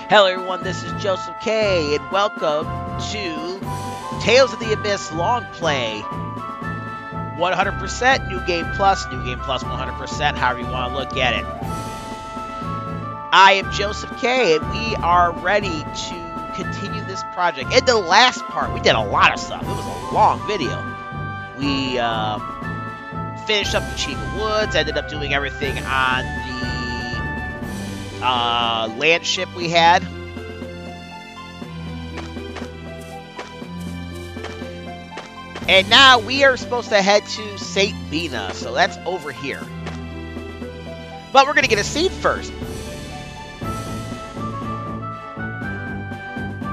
Hello everyone, this is Joseph K, and welcome to Tales of the Abyss Long Play. 100% New Game Plus 100%, however you want to look at it. I am Joseph K, and we are ready to continue this project. In the last part, we did a lot of stuff. It was a long video. We finished up the Chief of Woods, ended up doing everything on the land ship we had. And now we are supposed to head to St. Binah, so that's over here. But we're going to get a seed first.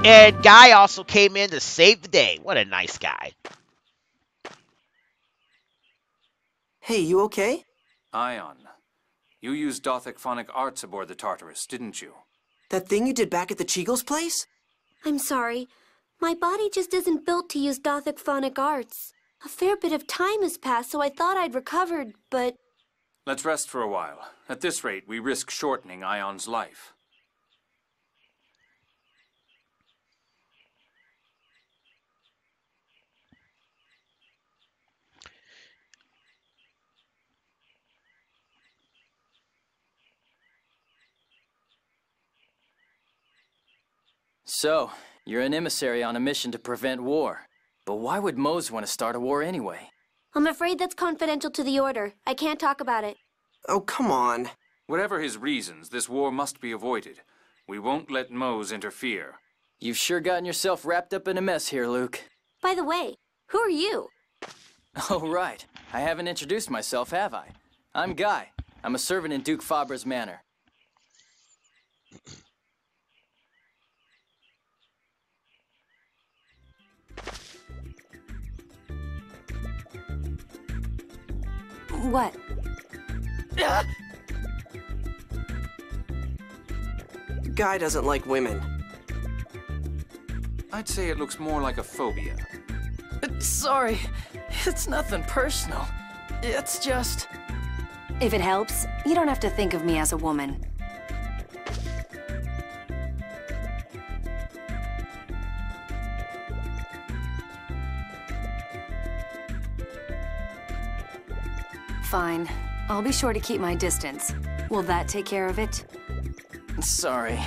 And Guy also came in to save the day. What a nice guy. Hey, you okay? Ion, you used Dothic phonic arts aboard the Tartarus, didn't you? That thing you did back at the Cheagle's place? I'm sorry. My body just isn't built to use Dothic phonic arts. A fair bit of time has passed, so I thought I'd recovered, but... Let's rest for a while. At this rate, we risk shortening Ion's life. So, you're an emissary on a mission to prevent war. But why would Mose want to start a war anyway? I'm afraid that's confidential to the Order. I can't talk about it. Oh, come on. Whatever his reasons, this war must be avoided. We won't let Mose interfere. You've sure gotten yourself wrapped up in a mess here, Luke. By the way, who are you? Oh, right. I haven't introduced myself, have I? I'm Guy. I'm a servant in Duke Fubras Manor. What? Guy doesn't like women. I'd say it looks more like a phobia. Sorry, it's nothing personal. It's just... If it helps, you don't have to think of me as a woman. Fine. I'll be sure to keep my distance. Will that take care of it? Sorry.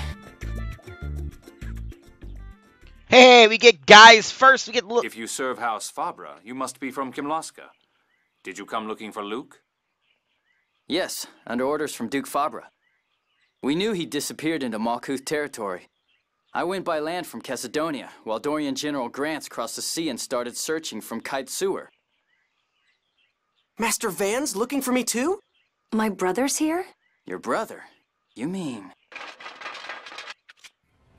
Hey, we get Guys first. We get If you serve House Fabra, you must be from Kimlasca. Did you come looking for Luke? Yes, under orders from Duke Fabra. We knew he disappeared into Malkuth territory. I went by land from Macedonia, while Dorian General Grants crossed the sea and started searching from Kaitzur. Master Van's looking for me too? My brother's here? Your brother? You mean...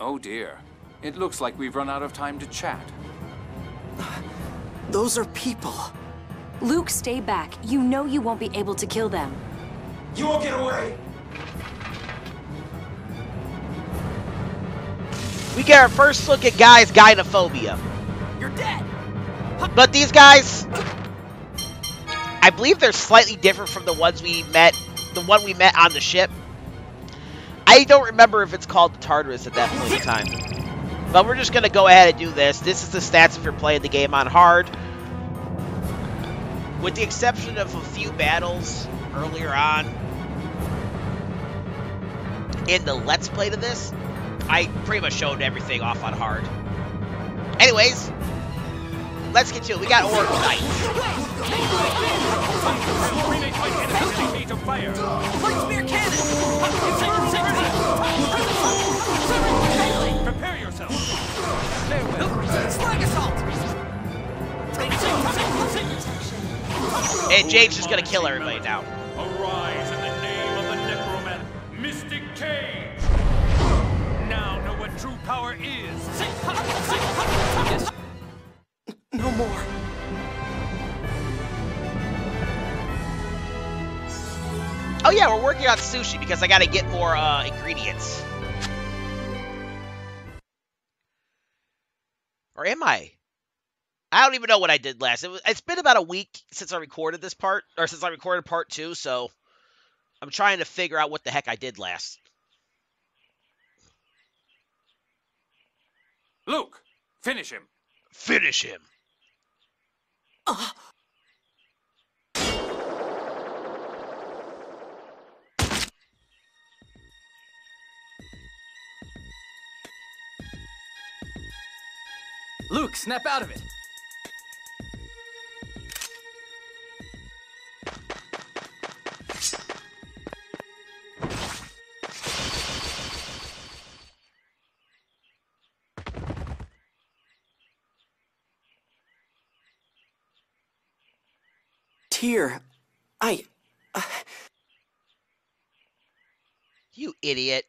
Oh dear. It looks like we've run out of time to chat. Those are people. Luke, stay back. You know you won't be able to kill them. You won't get away! We get our first look at Guy's gynophobia. You're dead! But these guys, I believe they're slightly different from the ones we met, the one we met on the ship. I don't remember if it's called the Tartarus at that point in time. But we're just going to go ahead and do this. This is the stats if you're playing the game on hard. With the exception of a few battles earlier on in the Let's Play to this, I pretty much showed everything off on hard. Anyways, let's get to it. We got Orc Knight. Prepare yourself! Slag assault! And Jade's just gonna kill everybody now. Arise in the name of the necromancer, Mystic Cage! Now know what true power is! No more. Oh yeah, we're working on sushi because I gotta get more ingredients. Or am I? I don't even know what I did last. It's been about a week since I recorded this part, or since I recorded part 2, so I'm trying to figure out what the heck I did last. Luke, finish him. Finish him. Luke, snap out of it! Tear, You idiot.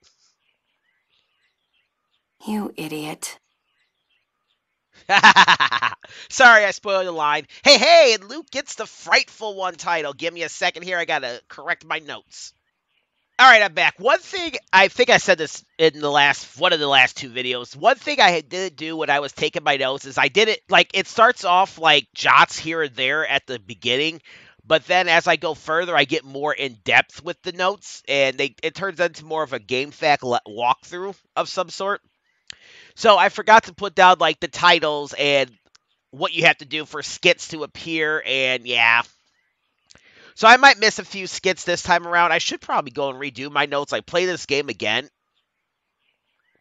You idiot. Sorry, I spoiled the line. Hey, and Luke gets the Frightful One title. Give me a second here. I gotta correct my notes. Alright, I'm back. One thing, I think I said this in one of the last two videos. One thing I didn't do when I was taking my notes is I did it, like, it starts off like jots here and there at the beginning. But then as I go further, I get more in depth with the notes. And it turns into more of a game fact walkthrough of some sort. So I forgot to put down, like, the titles and what you have to do for skits to appear. And yeah. So I might miss a few skits this time around. I should probably go and redo my notes. I play this game again.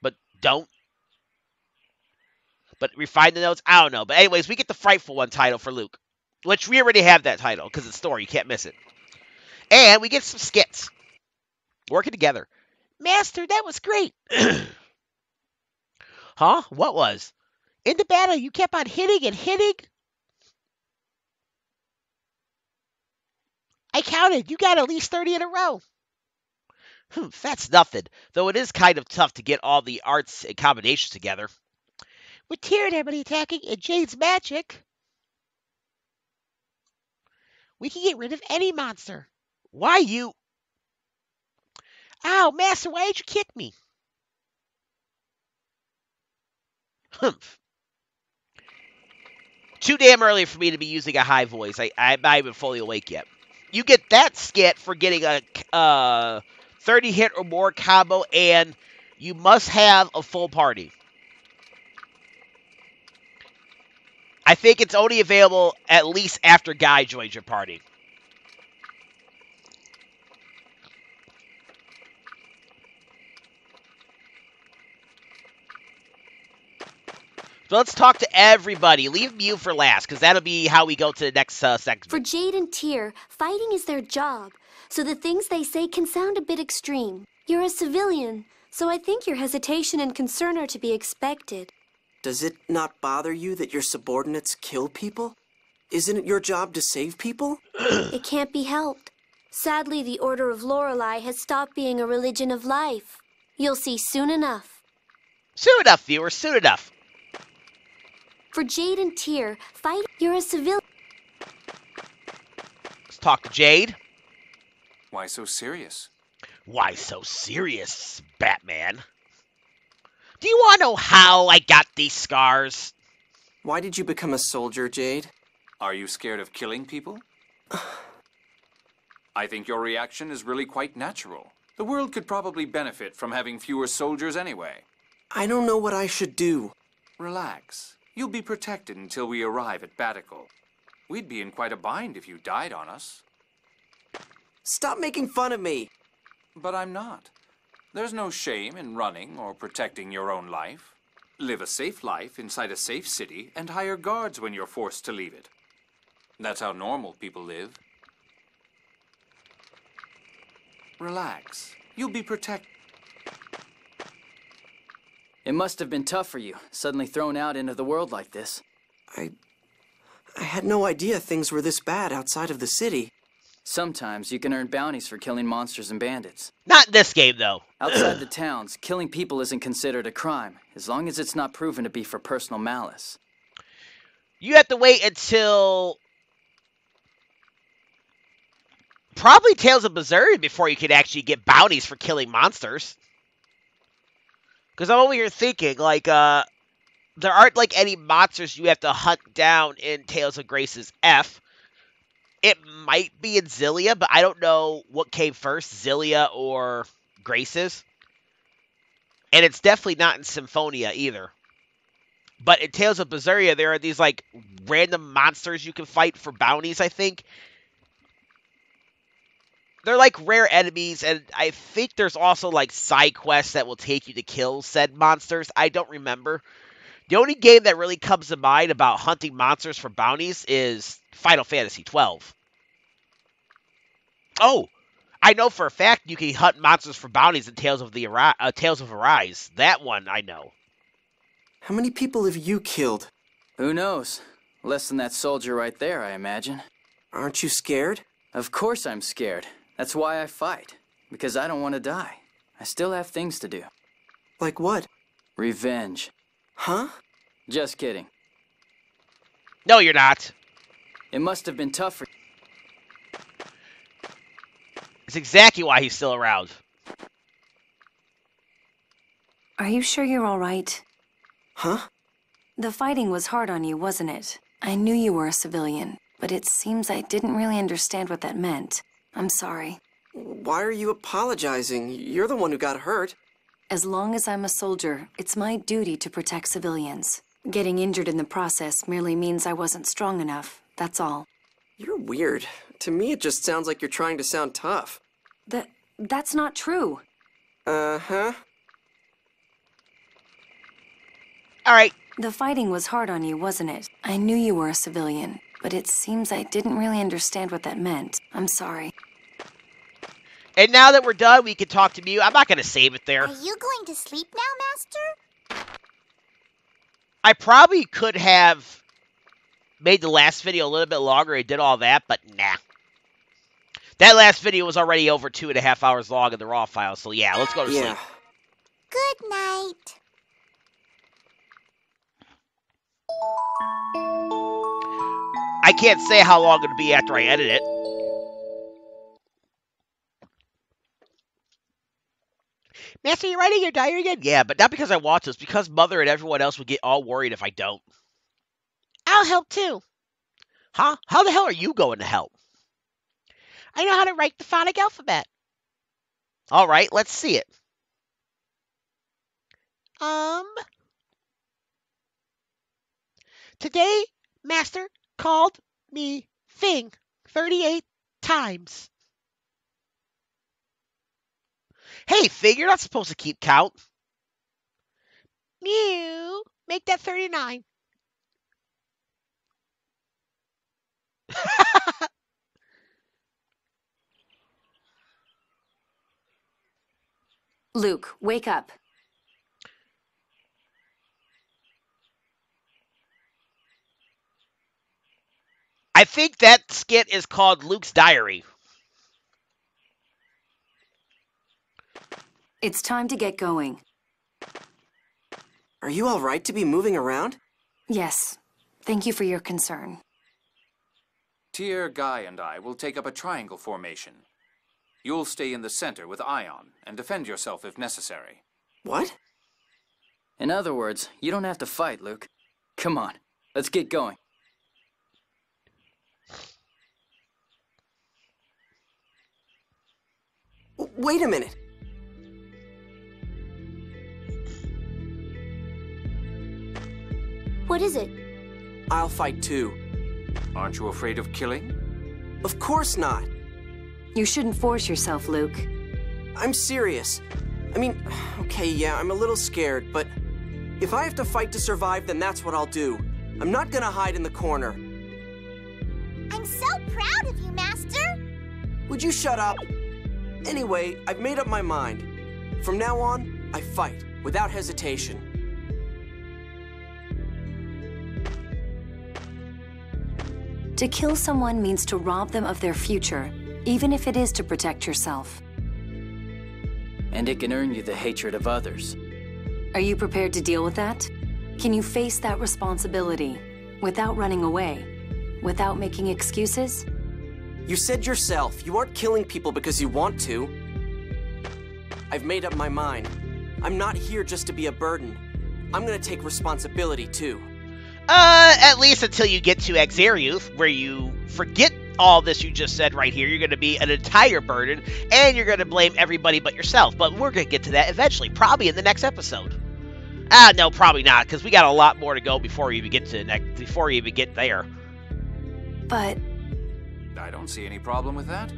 But don't. But refine the notes? I don't know. But anyways, we get the Frightful One title for Luke. Which we already have that title, because it's story. You can't miss it. And we get some skits. Working together. Master, that was great. Huh? What was? In the battle, you kept on hitting and hitting? I counted. You got at least 30 in a row. That's nothing. Though it is kind of tough to get all the arts and combinations together. With Tyr and everybody attacking and Jade's magic, we can get rid of any monster. Why you? Ow, Master, why did you kick me? Humph. Too damn early for me to be using a high voice. I'm not even fully awake yet. You get that skit for getting a 30 hit or more combo, and you must have a full party. I think it's only available at least after Guy joins your party. So let's talk to everybody. Leave Mew for last, because that'll be how we go to the next segment. For Jade and Tyr, fighting is their job, so the things they say can sound a bit extreme. You're a civilian, so I think your hesitation and concern are to be expected. does it not bother you that your subordinates kill people? Isn't it your job to save people? It can't be helped. Sadly, the Order of Lorelei has stopped being a religion of life. You'll see soon enough. Soon enough, viewers, soon enough. For Jade and Tyr, fight. You're a civilian. Let's talk to Jade. Why so serious? Why so serious, Batman? Do you want to know how I got these scars? Why did you become a soldier, Jade? Are you scared of killing people? I think your reaction is really quite natural. The world could probably benefit from having fewer soldiers anyway. I don't know what I should do. Relax. You'll be protected until we arrive at Baticul. We'd be in quite a bind if you died on us. Stop making fun of me. But I'm not. There's no shame in running or protecting your own life. Live a safe life inside a safe city and hire guards when you're forced to leave it. That's how normal people live. Relax. You'll be protected. It must have been tough for you, suddenly thrown out into the world like this. I had no idea things were this bad outside of the city. Sometimes you can earn bounties for killing monsters and bandits. Not in this game, though. Outside the towns, killing people isn't considered a crime, as long as it's not proven to be for personal malice. You have to wait until probably Tales of Berseria before you can actually get bounties for killing monsters. Because I'm over here thinking, like, there aren't, like, any monsters you have to hunt down in Tales of Grace's F. It might be in Xillia, but I don't know what came first, Xillia or Grace's. And it's definitely not in Symphonia either. But in Tales of Berseria, there are these, like, random monsters you can fight for bounties, I think. They're, like, rare enemies, and I think there's also, like, side quests that will take you to kill said monsters. I don't remember. The only game that really comes to mind about hunting monsters for bounties is Final Fantasy XII. Oh! I know for a fact you can hunt monsters for bounties in Tales of Arise. That one, I know. How many people have you killed? Who knows? Less than that soldier right there, I imagine. Aren't you scared? Of course I'm scared. That's why I fight. Because I don't want to die. I still have things to do. Like what? Revenge. Huh? Just kidding. No, you're not. It must have been tough for... It's exactly why he's still around. Are you sure you're all right? Huh? The fighting was hard on you, wasn't it? I knew you were a civilian, but it seems I didn't really understand what that meant. I'm sorry. Why are you apologizing? You're the one who got hurt. As long as I'm a soldier, it's my duty to protect civilians. Getting injured in the process merely means I wasn't strong enough, that's all. You're weird. To me, it just sounds like you're trying to sound tough. That's not true. Uh-huh. Alright. The fighting was hard on you, wasn't it? I knew you were a civilian, but it seems I didn't really understand what that meant. I'm sorry. And now that we're done, we can talk to Mew. I'm not going to save it there. Are you going to sleep now, Master? I probably could have made the last video a little bit longer and did all that, but nah. That last video was already over 2.5 hours long in the raw file, so yeah, let's go to sleep. Good night. I can't say how long it'll be after I edit it. Master, you writing your diary again? Yeah, but not because I want to. It's because Mother and everyone else would get all worried if I don't. I'll help too. Huh? How the hell are you going to help? I know how to write the phonic alphabet. All right, let's see it. Today, Master called me Thing 38 times. Hey, Thing, you're not supposed to keep count. Mew, make that 39. Luke, wake up. I think that skit is called Luke's Diary. It's time to get going. Are you all right to be moving around? Yes. Thank you for your concern. Tyr, Guy, and I will take up a triangle formation. You'll stay in the center with Ion and defend yourself if necessary. What? In other words, you don't have to fight, Luke. Come on, let's get going. Wait a minute. What is it? I'll fight too. Aren't you afraid of killing? Of course not. You shouldn't force yourself, Luke. I'm serious. I mean, okay, yeah, I'm a little scared, but if I have to fight to survive, then that's what I'll do. I'm not gonna hide in the corner. I'm so proud of you, Master. Would you shut up? Anyway, I've made up my mind. From now on, I fight, without hesitation. To kill someone means to rob them of their future, even if it is to protect yourself. And it can earn you the hatred of others. Are you prepared to deal with that? Can you face that responsibility without running away, without making excuses? You said yourself, you aren't killing people because you want to. I've made up my mind. I'm not here just to be a burden. I'm gonna take responsibility too. At least until you get to Akzeriuth, where you forget all this you just said right here. You're going to be an entire burden, and you're going to blame everybody but yourself. But we're going to get to that eventually, probably in the next episode. No, probably not, because we got a lot more to go before we even get to there. But I don't see any problem with that.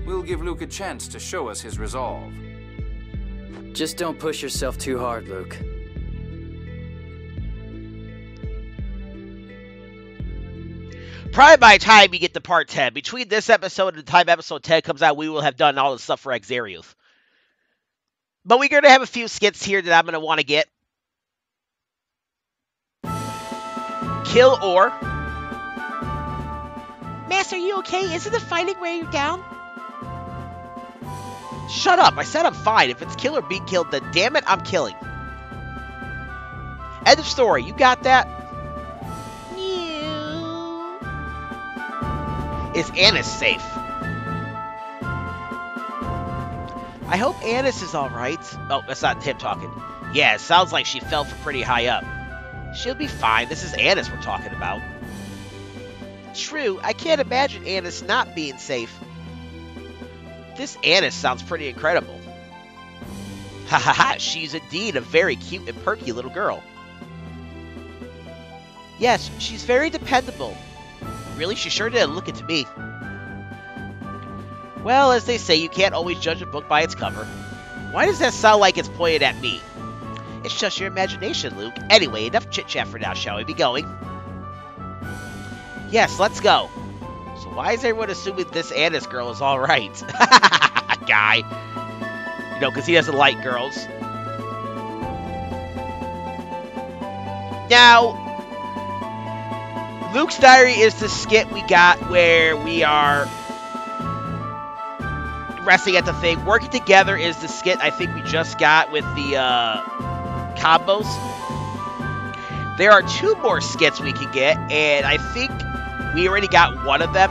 We'll give Luke a chance to show us his resolve. Just don't push yourself too hard, Luke. Probably by the time we get to part 10, between this episode and the time episode 10 comes out, we will have done all the stuff for Akzeriuth. But we're going to have a few skits here that I'm going to want to get. Kill or. Master, are you okay? Isn't the fighting wearing you down? Shut up. I said I'm fine. If it's kill or be killed, then damn it, I'm killing. End of story. You got that? Is Anise safe? I hope Anise is alright. Oh, that's not him talking. Yeah, it sounds like she fell from pretty high up. She'll be fine. This is Anise we're talking about. True, I can't imagine Anise not being safe. This Anise sounds pretty incredible. Ha ha ha, she's indeed a very cute and perky little girl. Yes, she's very dependable. Really? She sure did look it to me. Well, as they say, you can't always judge a book by its cover. Why does that sound like it's pointed at me? It's just your imagination, Luke. Anyway, enough chit-chat for now. Shall we be going? Yes, let's go. So why is everyone assuming this Anise girl is alright? Guy. You know, because he doesn't like girls. Now, Luke's Diary is the skit we got where we are resting at the thing. Working Together is the skit I think we just got with the combos. There are 2 more skits we can get, and I think we already got one of them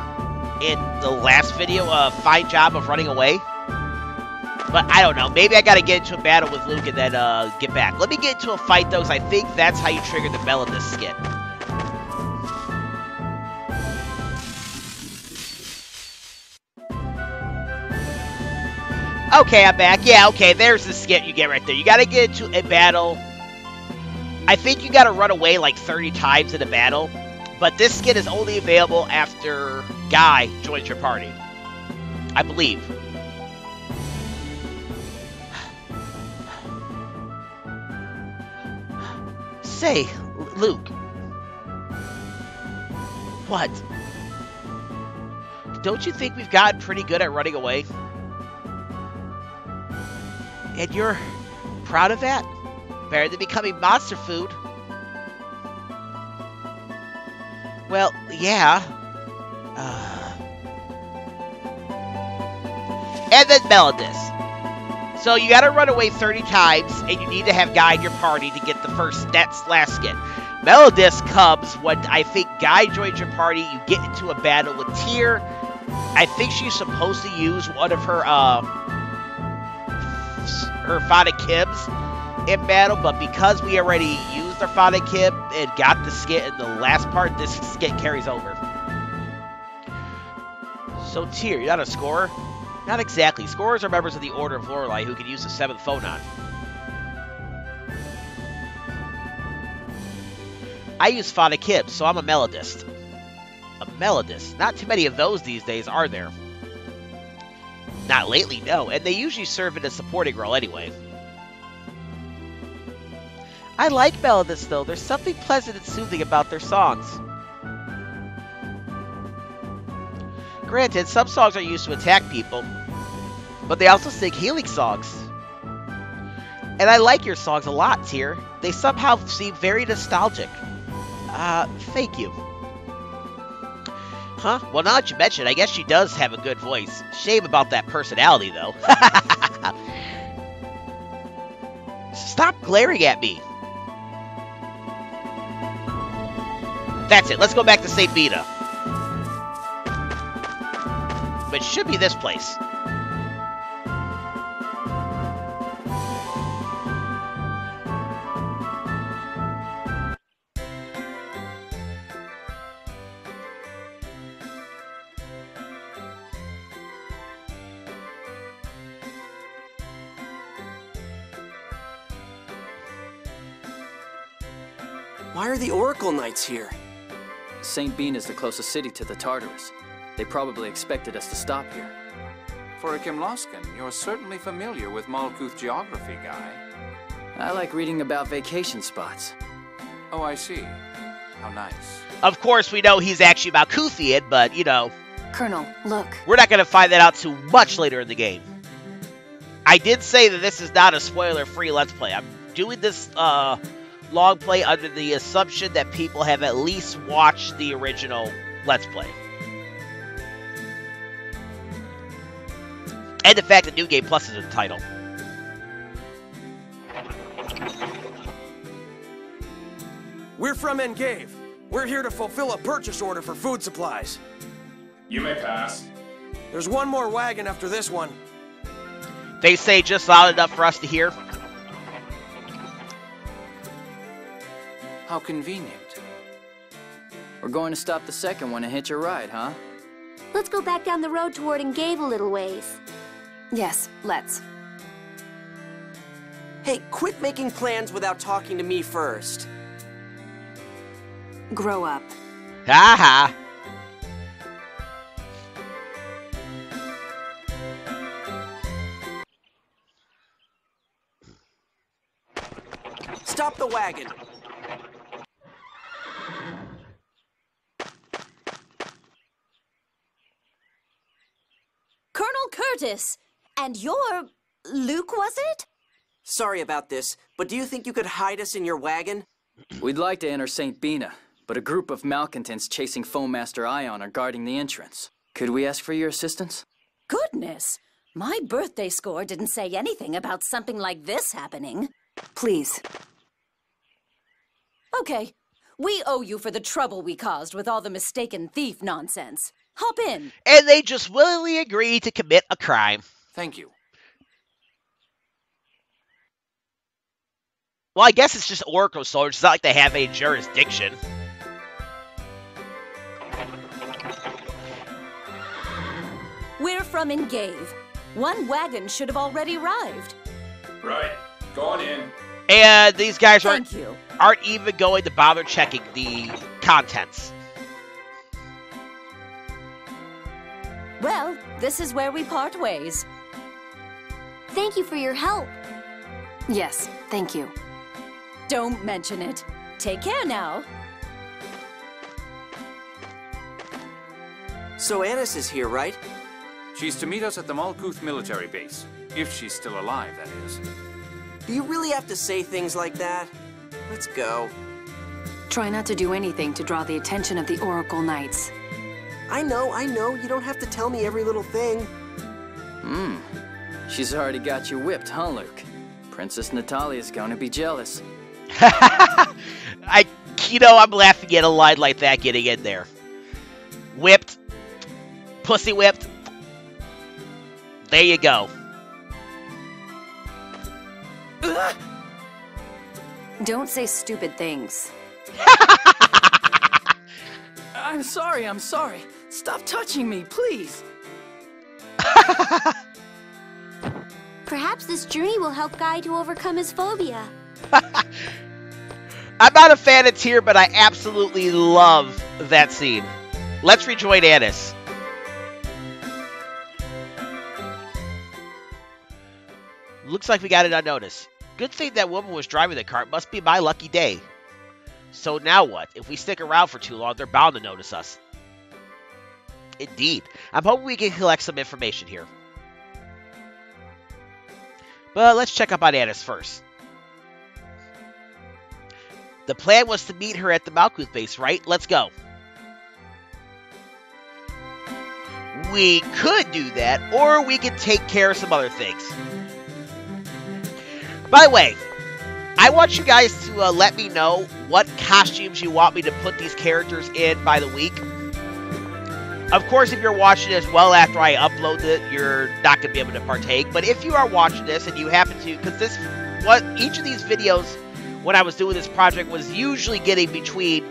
in the last video. Fine job of running away. But I don't know. Maybe I got to get into a battle with Luke and then get back. Let me get into a fight, though, because I think that's how you trigger the Melodists skit. Okay, I'm back. Yeah, okay, there's the skit you get right there. You gotta get into a battle. I think you gotta run away like 30 times in a battle. But this skit is only available after Guy joins your party. I believe. Say, Luke. What? Don't you think we've gotten pretty good at running away? And you're proud of that? Better than becoming monster food. Well, yeah. And then Melodists. So you gotta run away 30 times, and you need to have Guy in your party to get the last skit. Melodists comes when I think Guy joins your party, you get into a battle with Tyr. I think she's supposed to use one of her phonic kibs in battle, but because we already used our phonic kib and got the skit in the last part, this skit carries over. So Tyr, you're not a scorer? Not exactly. Scorers are members of the Order of Lorelei who can use the 7th Fonon. I use phonic kibs, so I'm a Melodist. A Melodist? Not too many of those these days, are there? Not lately, no, and they usually serve in a supporting role anyway. I like Melodists, though. There's something pleasant and soothing about their songs. Granted, some songs are used to attack people, but they also sing healing songs. And I like your songs a lot, Tyr. They somehow seem very nostalgic. Thank you. Huh? Well, now that you mention it, I guess she does have a good voice. Shame about that personality, though. Stop glaring at me. That's it. Let's go back to St. Binah. But it should be this place. Why are the Oracle Knights here? St. Bean is the closest city to the Tartarus. They probably expected us to stop here. For a Kimlascan, you're certainly familiar with Malkuth geography, Guy. I like reading about vacation spots. Oh, I see. How nice. Of course, we know he's actually Malkuthian, but, you know... Colonel, look. We're not going to find that out too much later in the game. I did say that this is not a spoiler-free Let's Play. I'm doing this long play under the assumption that people have at least watched the original Let's Play. And the fact that New Game Plus is in the title. We're from Engave. We're here to fulfill a purchase order for food supplies. You may pass. There's one more wagon after this one. They say just loud enough for us to hear. How convenient. We're going to stop the second one and hitch a ride, huh? Let's go back down the road toward Engave a little ways. Yes, let's. Hey, quit making plans without talking to me first. Grow up. Ha ha. Stop the wagon. Colonel Curtis! And you're... Luke, was it? Sorry about this, but do you think you could hide us in your wagon? We'd like to enter St. Binah, but a group of malcontents chasing Fon Master Ion are guarding the entrance. Could we ask for your assistance? Goodness! My birthday score didn't say anything about something like this happening. Please. Okay. We owe you for the trouble we caused with all the mistaken thief nonsense. Hop in. And they just willingly agree to commit a crime. Thank you. Well, I guess it's just Oracle soldiers. It's not like they have any jurisdiction. We're from Engave. One wagon should have already arrived. Right. Go on in. And these guys aren't Thank you. even going to bother checking the contents. Well, this is where we part ways. Thank you for your help. Yes, thank you. Don't mention it. Take care now. So Anise is here, right? She's to meet us at the Malkuth military base. If she's still alive, that is. Do you really have to say things like that? Let's go. Try not to do anything to draw the attention of the Oracle Knights. I know. You don't have to tell me every little thing. She's already got you whipped, huh, Luke? Princess Natalia's gonna be jealous. I'm laughing at a line like that getting in there. Whipped. Pussy whipped. There you go. Don't say stupid things. I'm sorry. Stop touching me, please. Perhaps this journey will help Guy to overcome his phobia. I'm not a fan of Tyr, but I absolutely love that scene. Let's rejoin Anise. Looks like we got it unnoticed. Good thing that woman was driving the cart. Must be my lucky day. So now what? If we stick around for too long, they're bound to notice us. Indeed. I'm hoping we can collect some information here. But let's check up on Anise first. The plan was to meet her at the Malkuth base, right? Let's go. We could do that, or we could take care of some other things. By the way, I want you guys to let me know what costumes you want me to put these characters in by the week. Of course, if you're watching this well after I upload it, you're not going to be able to partake. But if you are watching this and you happen to, because each of these videos, when I was doing this project, was usually getting between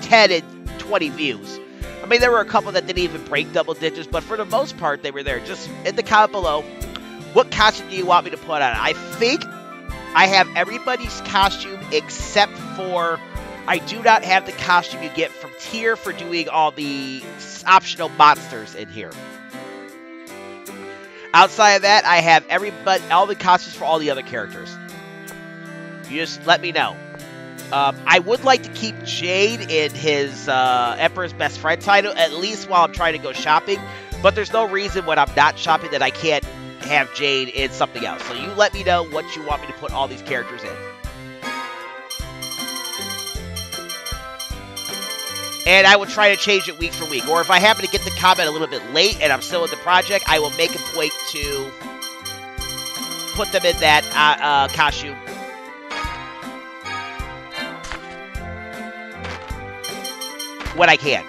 10 and 20 views. I mean, there were a couple that didn't even break double digits, but for the most part, they were there. Just in the comment below, what costume do you want me to put on? I think I have everybody's costume except for I do not have the costume you get from tier for doing all the optional monsters in here. Outside of that, I have all the costumes for all the other characters. You just let me know. I would like to keep Jade in his Emperor's Best Friend title, at least while I'm trying to go shopping. But there's no reason when I'm not shopping that I can't have Jade in something else. So you let me know what you want me to put all these characters in. And I will try to change it week for week. Or if I happen to get the comment a little bit late and I'm still in the project, I will make a point to put them in that costume. When I can.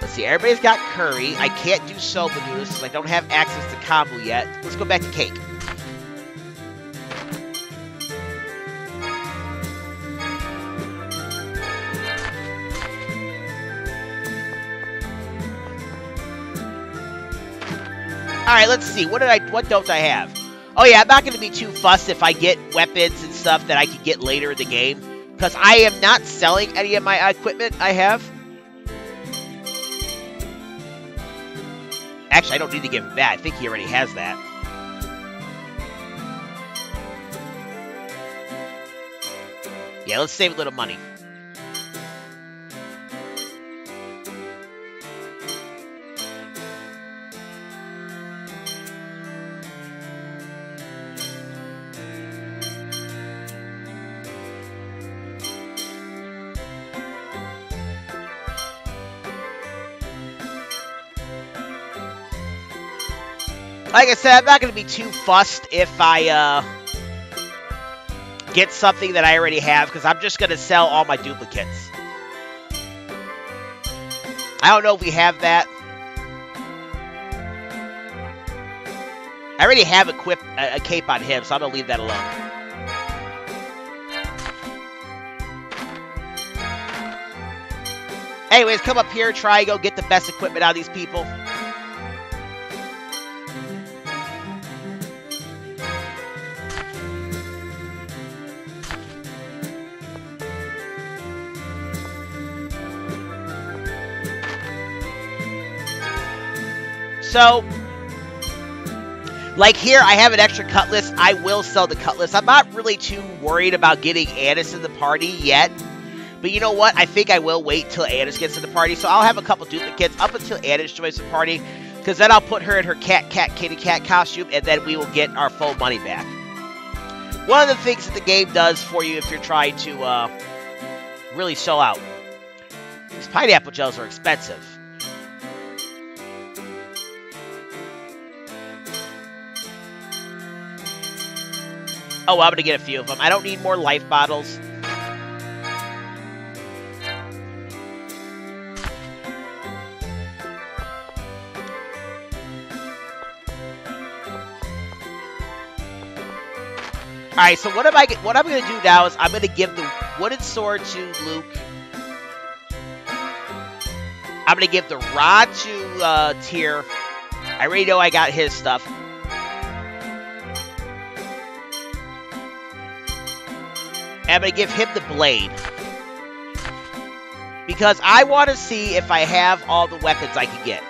Let's see, everybody's got curry. I can't do soba noodles because I don't have access to kombu yet. Let's go back to cake. Alright, let's see. What don't I have? Oh yeah, I'm not going to be too fussed if I get weapons and stuff that I can get later in the game. Because I am not selling any of my equipment I have. Actually, I don't need to give him that. I think he already has that. Yeah, let's save a little money. Like I said, I'm not going to be too fussed if I get something that I already have, because I'm just going to sell all my duplicates. I don't know if we have that. I already have equipped a cape on him, so I'm going to leave that alone. Anyways, come up here, try and go get the best equipment out of these people. So, like here, I have an extra cutlass. I will sell the cutlass. I'm not really too worried about getting Anise in the party yet. But you know what? I think I will wait till Anise gets in the party. So I'll have a couple duplicates up until Anise joins the party. Because then I'll put her in her kitty cat costume. And then we will get our full money back. One of the things that the game does for you if you're trying to really sell out. These pineapple gels are expensive. Oh, well, I'm going to get a few of them. I don't need more life bottles. Alright, so what I'm going to do now is I'm going to give the wooden sword to Luke. I'm going to give the rod to Tyr. I already know I got his stuff. I'm going to give him the blade. Because I want to see if I have all the weapons I can get.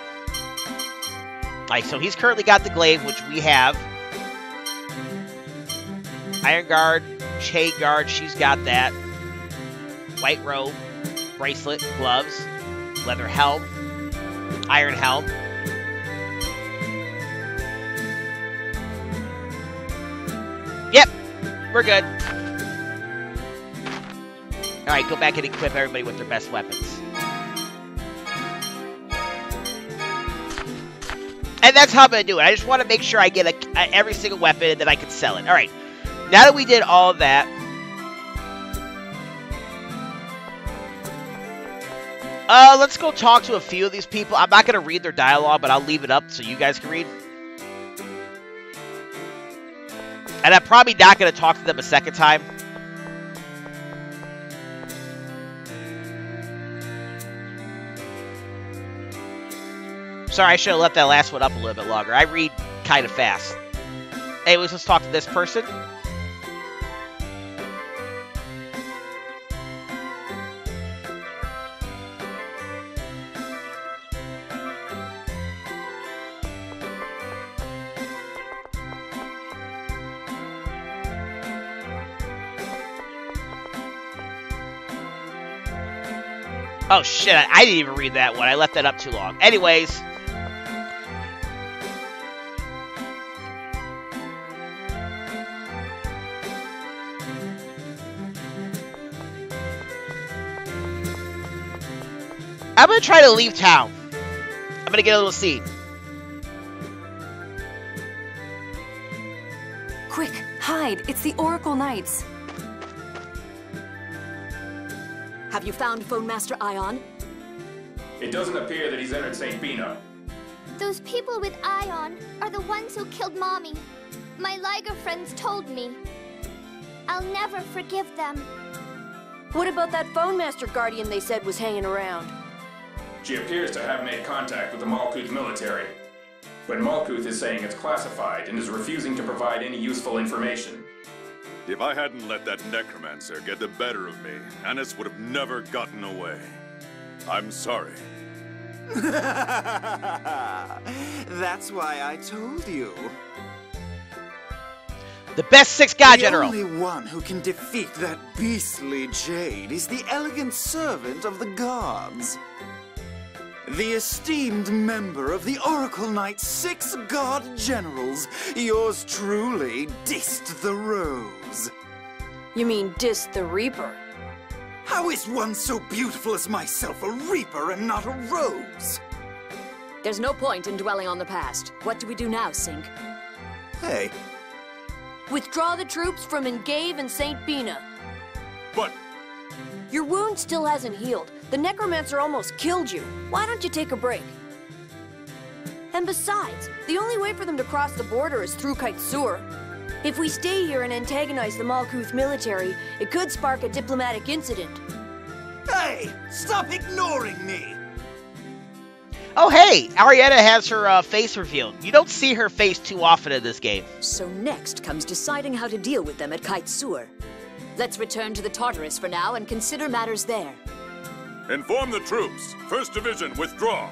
Like, so he's currently got the glaive, which we have. Iron Guard, Chain Guard, she's got that. White robe, bracelet, gloves, leather helm, iron helm. Yep, we're good. Alright, go back and equip everybody with their best weapons. And that's how I'm going to do it. I just want to make sure I get every single weapon and then I can sell it. Alright, now that we did all of that, let's go talk to a few of these people. I'm not going to read their dialogue, but I'll leave it up so you guys can read. And I'm probably not going to talk to them a second time. Sorry, I should have left that last one up a little bit longer. I read kind of fast. Anyways, let's talk to this person. Oh shit, I didn't even read that one. I left that up too long. Anyways. I'm gonna try to leave town. I'm gonna get a little seat. Quick, hide. It's the Oracle Knights. Have you found Fon Master Ion? It doesn't appear that he's entered St. Binah. Those people with Ion are the ones who killed Mommy. My Liger friends told me. I'll never forgive them. What about that Fon Master Guardian they said was hanging around? She appears to have made contact with the Malkuth military. But Malkuth is saying it's classified and is refusing to provide any useful information. If I hadn't let that necromancer get the better of me, Anise would have never gotten away. I'm sorry. That's why I told you. The best 6 God General. The only one who can defeat that beastly Jade is the elegant servant of the gods. The esteemed member of the Oracle Knight's 6 God Generals, yours truly, dissed the rose. You mean dissed the Reaper? How is one so beautiful as myself a Reaper and not a rose? There's no point in dwelling on the past. What do we do now, Sink? Hey. Withdraw the troops from Engave and St. Binah. But... Your wound still hasn't healed. The necromancer almost killed you. Why don't you take a break? And besides, the only way for them to cross the border is through Kaitzur. If we stay here and antagonize the Malkuth military, it could spark a diplomatic incident. Hey! Stop ignoring me! Oh hey! Arietta has her face revealed. You don't see her face too often in this game. So next comes deciding how to deal with them at Kaitzur. Let's return to the Tartarus for now and consider matters there. Inform the troops. 1st Division, withdraw.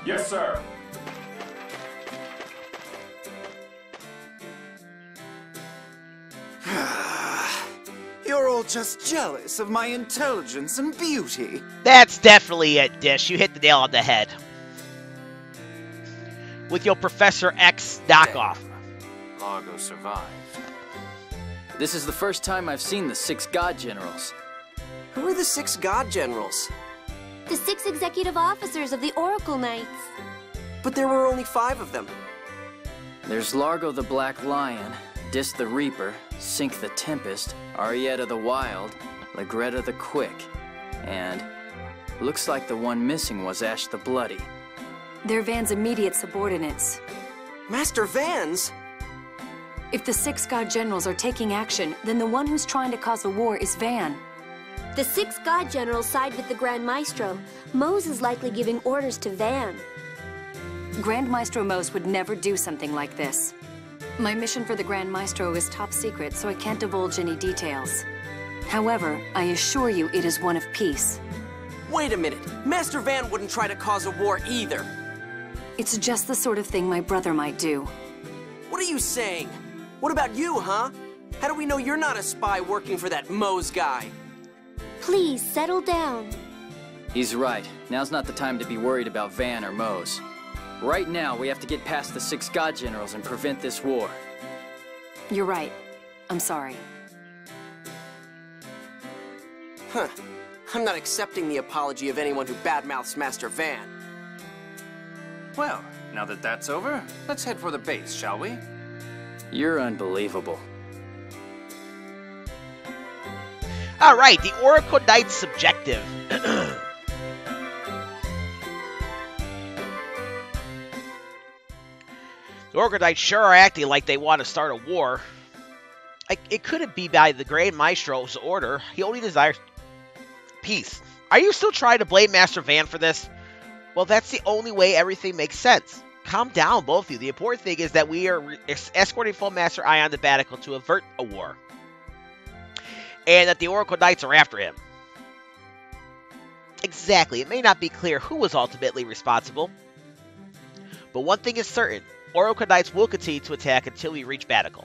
Yes, sir. You're all just jealous of my intelligence and beauty. That's definitely it, Dish. You hit the nail on the head. With your Professor X knockoff. Largo survived. This is the first time I've seen the 6 God Generals. Who are the 6 God Generals? The 6 executive officers of the Oracle Knights. But there were only 5 of them. There's Largo the Black Lion, Dis the Reaper, Sink the Tempest, Arietta the Wild, Legretta the Quick, and looks like the one missing was Ash the Bloody. They're Van's immediate subordinates. Master Vans? If the 6 God Generals are taking action, then the one who's trying to cause a war is Van. The 6 God Generals side with the Grand Maestro. Mose is likely giving orders to Van. Grand Maestro Mose would never do something like this. My mission for the Grand Maestro is top secret, so I can't divulge any details. However, I assure you it is one of peace. Wait a minute. Master Van wouldn't try to cause a war either. It's just the sort of thing my brother might do. What are you saying? What about you, huh? How do we know you're not a spy working for that Mose guy? Please, settle down. He's right. Now's not the time to be worried about Van or Mose. Right now, we have to get past the 6 God Generals and prevent this war. You're right. I'm sorry. Huh. I'm not accepting the apology of anyone who badmouths Master Van. Well, now that that's over, let's head for the base, shall we? You're unbelievable. Alright, the Oracle Knight's subjective. The Oracle Knights sure are acting like they want to start a war. It couldn't be by the Grand Maestro's order. He only desires peace. Are you still trying to blame Master Van for this? Well, that's the only way everything makes sense. Calm down, both of you. The important thing is that we are escorting Fon Master Ion to Baticul to avert a war. And that the Oracle Knights are after him. Exactly. It may not be clear who was ultimately responsible. But one thing is certain. Oracle Knights will continue to attack until we reach Baticul.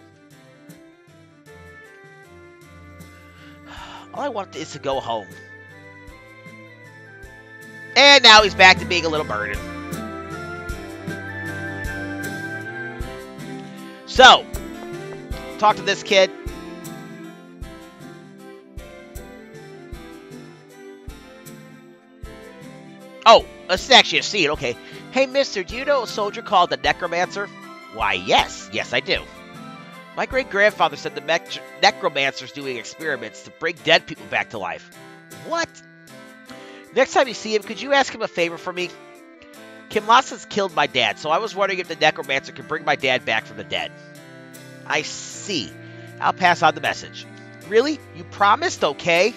All I want is to go home. And now he's back to being a little burden. So, talk to this kid. Oh, this is actually a scene, okay. Hey, mister, do you know a soldier called the Necromancer? Why, yes. Yes, I do. My great-grandfather said the Necromancer's doing experiments to bring dead people back to life. What? Next time you see him, could you ask him a favor for me? Kimlasca's killed my dad, so I was wondering if the Necromancer could bring my dad back from the dead. I see. I'll pass on the message. Really? You promised? Okay.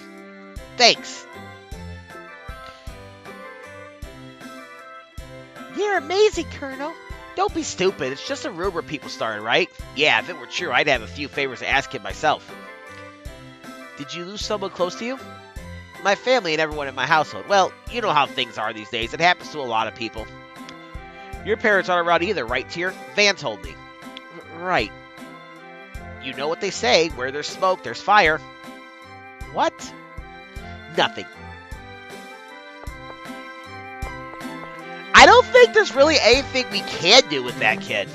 Thanks. You're amazing, Colonel. Don't be stupid. It's just a rumor people started, right? Yeah, if it were true, I'd have a few favors to ask him myself. Did you lose someone close to you? My family and everyone in my household. Well, you know how things are these days. It happens to a lot of people. Your parents aren't around either, right, Tyr? Van told me. Right. You know what they say. Where there's smoke, there's fire. What? Nothing. I don't think there's really anything we can do with that kid.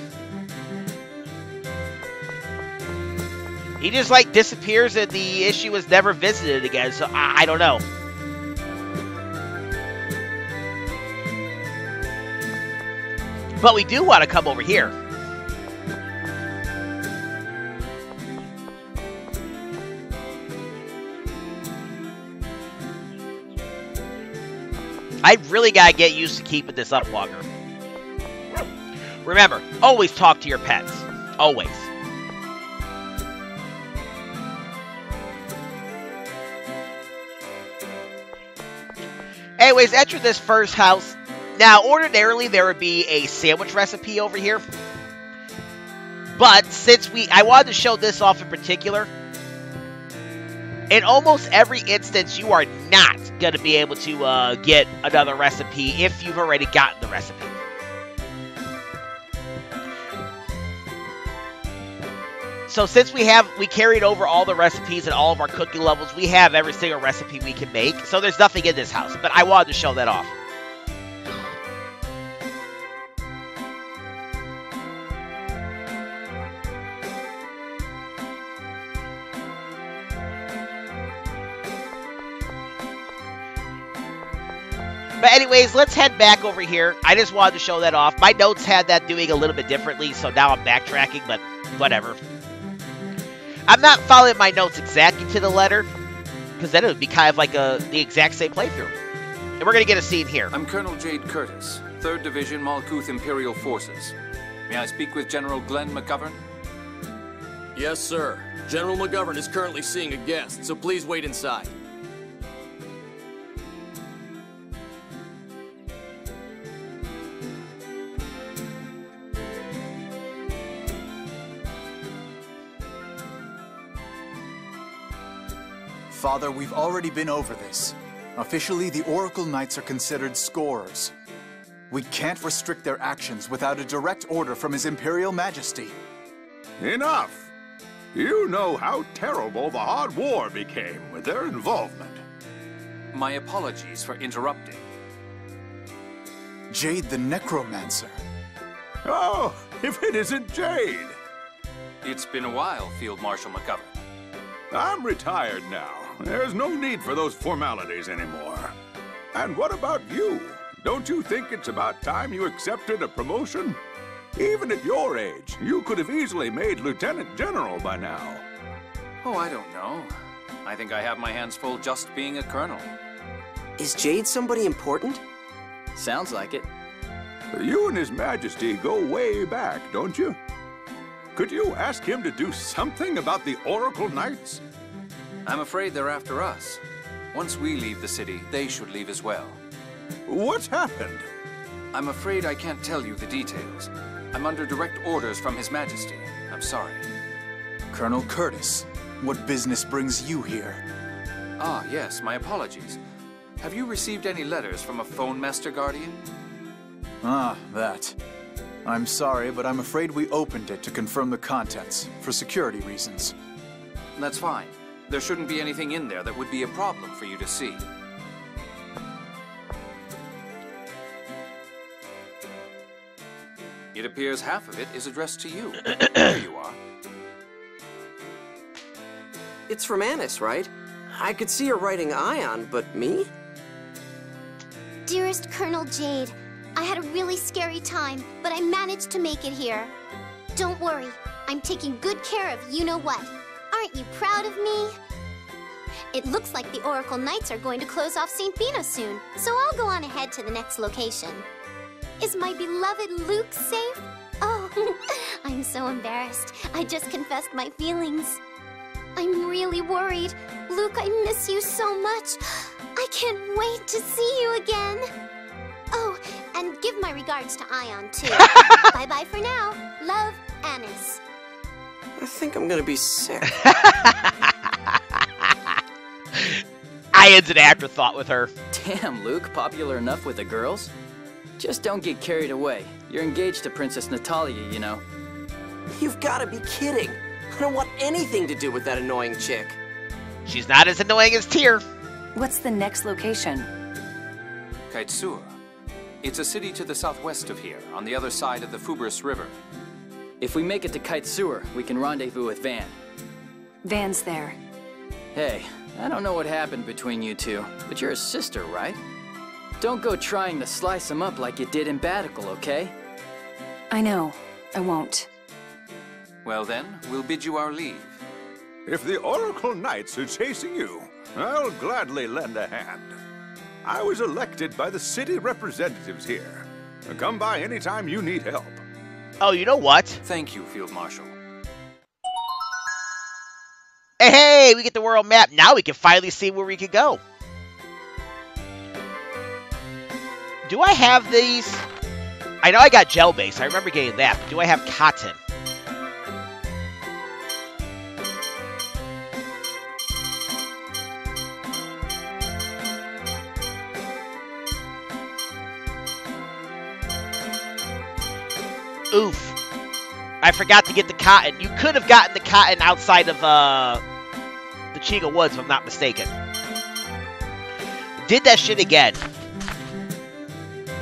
He just, like, disappears and the issue is never visited again, so I don't know. But we do want to come over here. I really gotta get used to keeping this up longer. Remember, always talk to your pets. Always. Anyways, enter this first house. Now, ordinarily, there would be a sandwich recipe over here. But since I wanted to show this off in particular, in almost every instance, you are not going to be able to get another recipe if you've already gotten the recipe. So since we carried over all the recipes and all of our cooking levels, we have every single recipe we can make. So there's nothing in this house, but I wanted to show that off. But anyways, let's head back over here. I just wanted to show that off. My notes had that doing a little bit differently, so now I'm backtracking, but whatever. I'm not following my notes exactly to the letter, because then it would be kind of like the exact same playthrough. And we're going to get a scene here. I'm Colonel Jade Curtis, 3rd Division Malkuth Imperial Forces. May I speak with General Glenn McGovern? Yes, sir. General McGovern is currently seeing a guest, so please wait inside. Father, we've already been over this. Officially, the Oracle Knights are considered scorers. We can't restrict their actions without a direct order from His Imperial Majesty. Enough! You know how terrible the hard war became with their involvement. My apologies for interrupting. Jade the Necromancer. Oh, if it isn't Jade! It's been a while, Field Marshal McGovern. I'm retired now. There's no need for those formalities anymore. And what about you? Don't you think it's about time you accepted a promotion? Even at your age, you could have easily made Lieutenant General by now. Oh, I don't know. I think I have my hands full just being a colonel. Is Jade somebody important? Sounds like it. You and His Majesty go way back, don't you? Could you ask him to do something about the Oracle Knights? I'm afraid they're after us. Once we leave the city, they should leave as well. What's happened? I'm afraid I can't tell you the details. I'm under direct orders from His Majesty. I'm sorry. Colonel Curtis, what business brings you here? Ah, yes, my apologies. Have you received any letters from a Fon Master Guardian? Ah, that. I'm sorry, but I'm afraid we opened it to confirm the contents, for security reasons. That's fine. There shouldn't be anything in there that would be a problem for you to see. It appears half of it is addressed to you. There you are. It's from Anise, right? I could see her writing Ion, but me? Dearest Colonel Jade, I had a really scary time, but I managed to make it here. Don't worry, I'm taking good care of you-know-what. Aren't you proud of me? It looks like the Oracle Knights are going to close off St. Binah soon, so I'll go on ahead to the next location. Is my beloved Luke safe? Oh, I'm so embarrassed. I just confessed my feelings. I'm really worried. Luke, I miss you so much. I can't wait to see you again. Oh, and give my regards to Ion, too. Bye-bye for now. Love, Anise. I think I'm gonna be sick. Ion's an afterthought with her. Damn, Luke, popular enough with the girls? Just don't get carried away. You're engaged to Princess Natalia, you know. You've gotta be kidding. I don't want anything to do with that annoying chick. She's not as annoying as Tyr. What's the next location? Kaitzur. It's a city to the southwest of here, on the other side of the Fubras River. If we make it to Kaitzur, we can rendezvous with Van. Van's there. Hey, I don't know what happened between you two, but you're a sister, right? Don't go trying to slice him up like you did in Baticul, okay? I know. I won't. Well then, we'll bid you our leave. If the Oracle Knights are chasing you, I'll gladly lend a hand. I was elected by the city representatives here. Come by anytime you need help. Oh, you know what? Thank you, Field Marshal. Hey, we get the world map. Now we can finally see where we can go. Do I have these? I know I got gel base. I remember getting that. But do I have cotton? Oof. I forgot to get the cotton. You could have gotten the cotton outside of the Chiga Woods, if I'm not mistaken. Did that shit again.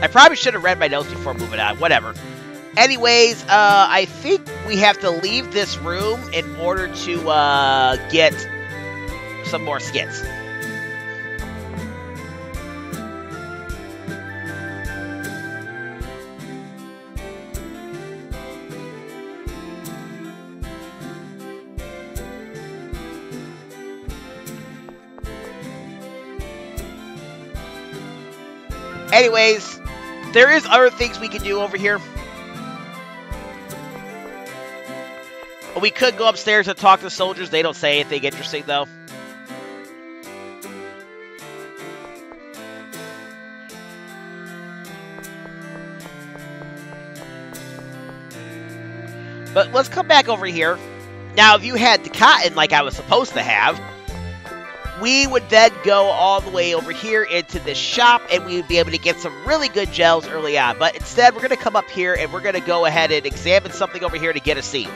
I probably should have read my notes before moving on. Whatever. Anyways, I think we have to leave this room in order to get some more skits. Anyways, there is other things we can do over here. We could go upstairs and talk to the soldiers. They don't say anything interesting, though. But let's come back over here. Now, if you had the cotton like I was supposed to have, we would then go all the way over here into this shop, and we would be able to get some really good gels early on. But instead, we're going to come up here, and we're going to go ahead and examine something over here to get a seat.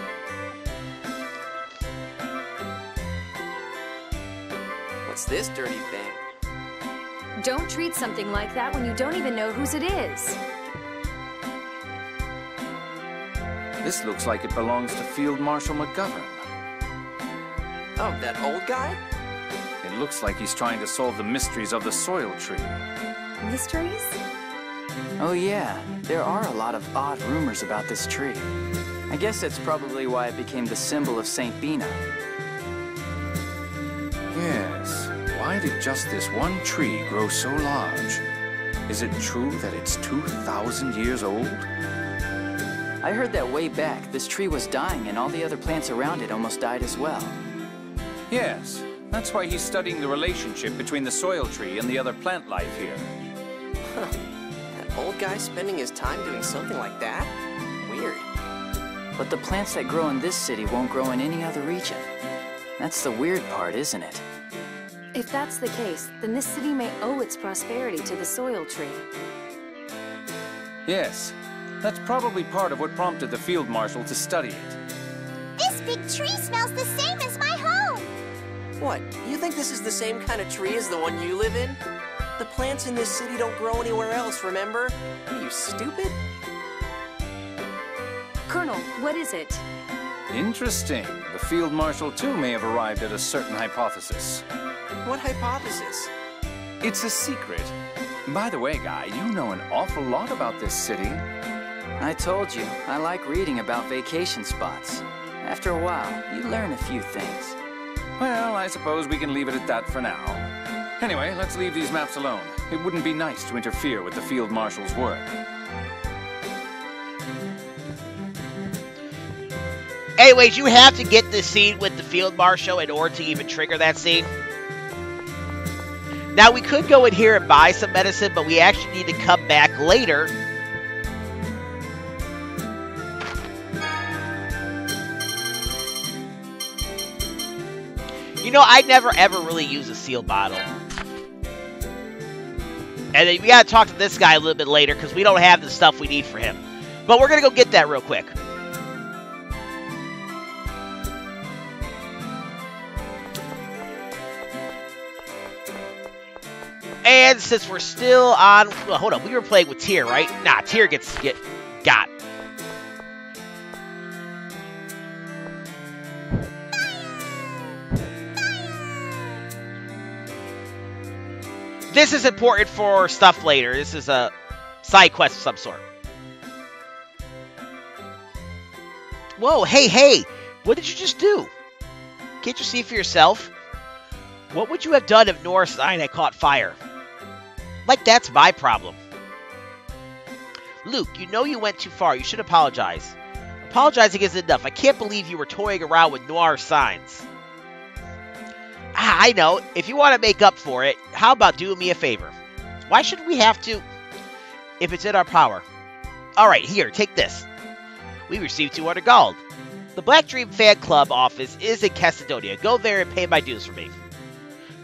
What's this dirty thing? Don't treat something like that when you don't even know whose it is. This looks like it belongs to Field Marshal McGovern. Oh, that old guy? It looks like he's trying to solve the mysteries of the soil tree. Mysteries? Oh yeah, there are a lot of odd rumors about this tree. I guess that's probably why it became the symbol of St. Binah. Yes, why did just this one tree grow so large? Is it true that it's 2,000 years old? I heard that way back, this tree was dying and all the other plants around it almost died as well. Yes, that's why he's studying the relationship between the soil tree and the other plant life here. Huh. That Old guy spending his time doing something like that? Weird. But the plants that grow in this city won't grow in any other region. That's the weird part, isn't it? If that's the case, then this city may owe its prosperity to the soil tree. Yes, that's probably part of what prompted the Field Marshal to study it. This big tree smells the same as my home! What, you think this is the same kind of tree as the one you live in? The plants in this city don't grow anywhere else, remember? Are you stupid? Colonel, what is it? Interesting. The Field Marshal, too, may have arrived at a certain hypothesis. What hypothesis? It's a secret. By the way, Guy, you know an awful lot about this city. I told you, I like reading about vacation spots. After a while, you learn a few things. Well, I suppose we can leave it at that for now. Anyway, let's leave these maps alone. It wouldn't be nice to interfere with the Field Marshal's work. Anyways, you have to get this scene with the Field Marshal in order to even trigger that scene. Now, we could go in here and buy some medicine, but we actually need to come back later. You know, I never ever really use a seal bottle. And then we gotta talk to this guy a little bit later, because we don't have the stuff we need for him. But we're gonna go get that real quick. And since we're still on... Well, hold on. We were playing with Tyr, right? Nah, Tyr got. This is important for stuff later. This is a side quest of some sort. Whoa, hey. What did you just do? Can't you see for yourself? What would you have done if North's sign had caught fire? Like that's my problem. Luke, you know you went too far. You should apologize. Apologizing isn't enough. I can't believe you were toying around with Noir's signs. I know. If you want to make up for it, how about doing me a favor? Why should we have to if it's in our power? Alright, here, take this. We received 200 gold. The Black Dream Fan Club office is in Castadonia. Go there and pay my dues for me.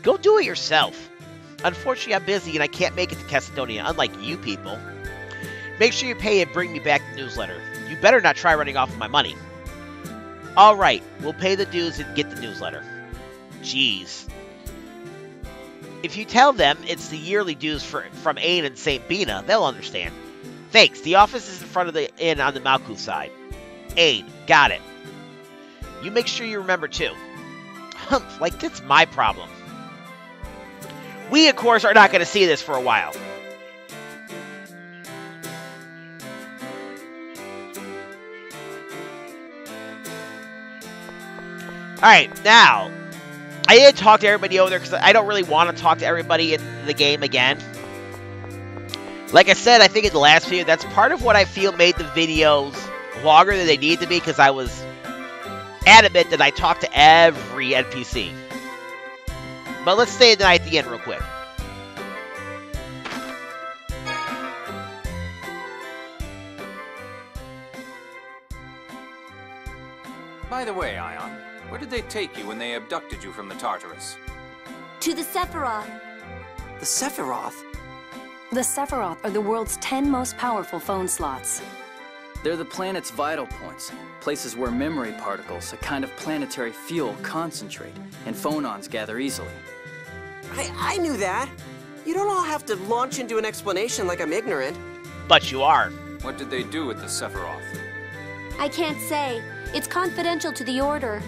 Go do it yourself. Unfortunately, I'm busy and I can't make it to Castadonia, unlike you people. Make sure you pay and bring me back the newsletter. You better not try running off with my money. Alright, we'll pay the dues and get the newsletter. Jeez. If you tell them it's the yearly dues from Ain and St. Binah, they'll understand. Thanks, the office is in front of the inn on the Malkuth side. Ain, got it. You make sure you remember too. Humph, like that's my problem. We, of course, are not going to see this for a while. Alright, now, I didn't talk to everybody over there because I don't really want to talk to everybody in the game again. Like I said, I think in the last video, that's part of what I feel made the videos longer than they need to be, because I was adamant that I talked to every NPC. But let's stay the night at the end real quick. By the way, Ion, where did they take you when they abducted you from the Tartarus? To the Sephiroth. The Sephiroth? The Sephiroth are the world's 10 most powerful phone slots. They're the planet's vital points, places where memory particles, a kind of planetary fuel, concentrate, and phonons gather easily. I knew that. You don't all have to launch into an explanation like I'm ignorant. But you are. What did they do with the Sephiroth? I can't say. It's confidential to the Order.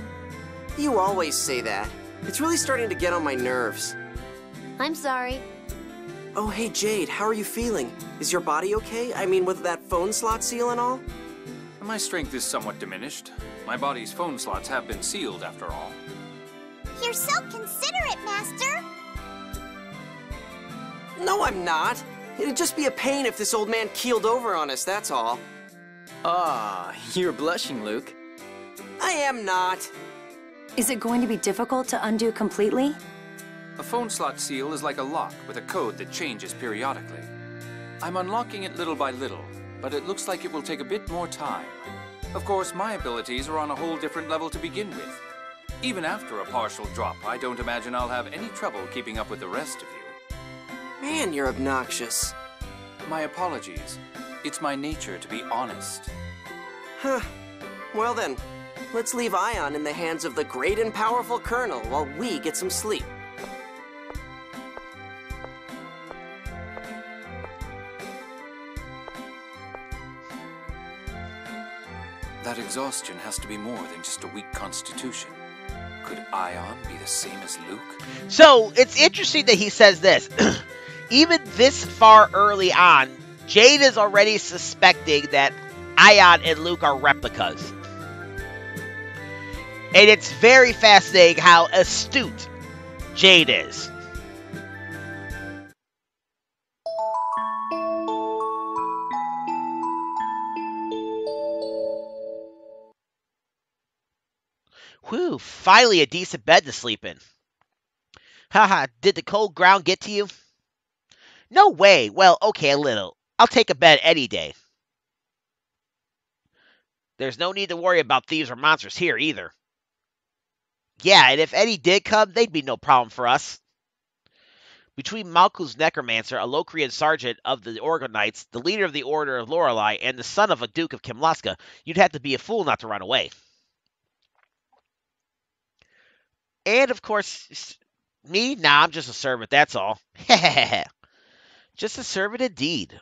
You always say that. It's really starting to get on my nerves. I'm sorry. Oh, hey, Jade, how are you feeling? Is your body okay? I mean, with that phone slot seal and all? My strength is somewhat diminished. My body's phone slots have been sealed, after all. You're so considerate, Master. No, I'm not. It'd just be a pain if this old man keeled over on us, that's all. Ah, you're blushing, Luke. I am not. Is it going to be difficult to undo completely? A phone slot seal is like a lock with a code that changes periodically. I'm unlocking it little by little, but it looks like it will take a bit more time. Of course, my abilities are on a whole different level to begin with. Even after a partial drop, I don't imagine I'll have any trouble keeping up with the rest of you. Man, you're obnoxious. My apologies. It's my nature to be honest. Huh. Well then, let's leave Ion in the hands of the great and powerful Colonel while we get some sleep. That exhaustion has to be more than just a weak constitution. Could Ion be the same as Luke? So, it's interesting that he says this. Even this far early on, Jade is already suspecting that Ion and Luke are replicas. And it's very fascinating how astute Jade is. Whew, finally a decent bed to sleep in. Haha, did the cold ground get to you? No way. Well, okay, a little. I'll take a bed any day. There's no need to worry about thieves or monsters here either. Yeah, and if any did come, they'd be no problem for us. Between Malkuth's necromancer, a Locrian sergeant of the Orgonites, the leader of the Order of Lorelei, and the son of a Duke of Kimlasca, you'd have to be a fool not to run away. And, of course, me? Nah, I'm just a servant, that's all. Just a servant indeed.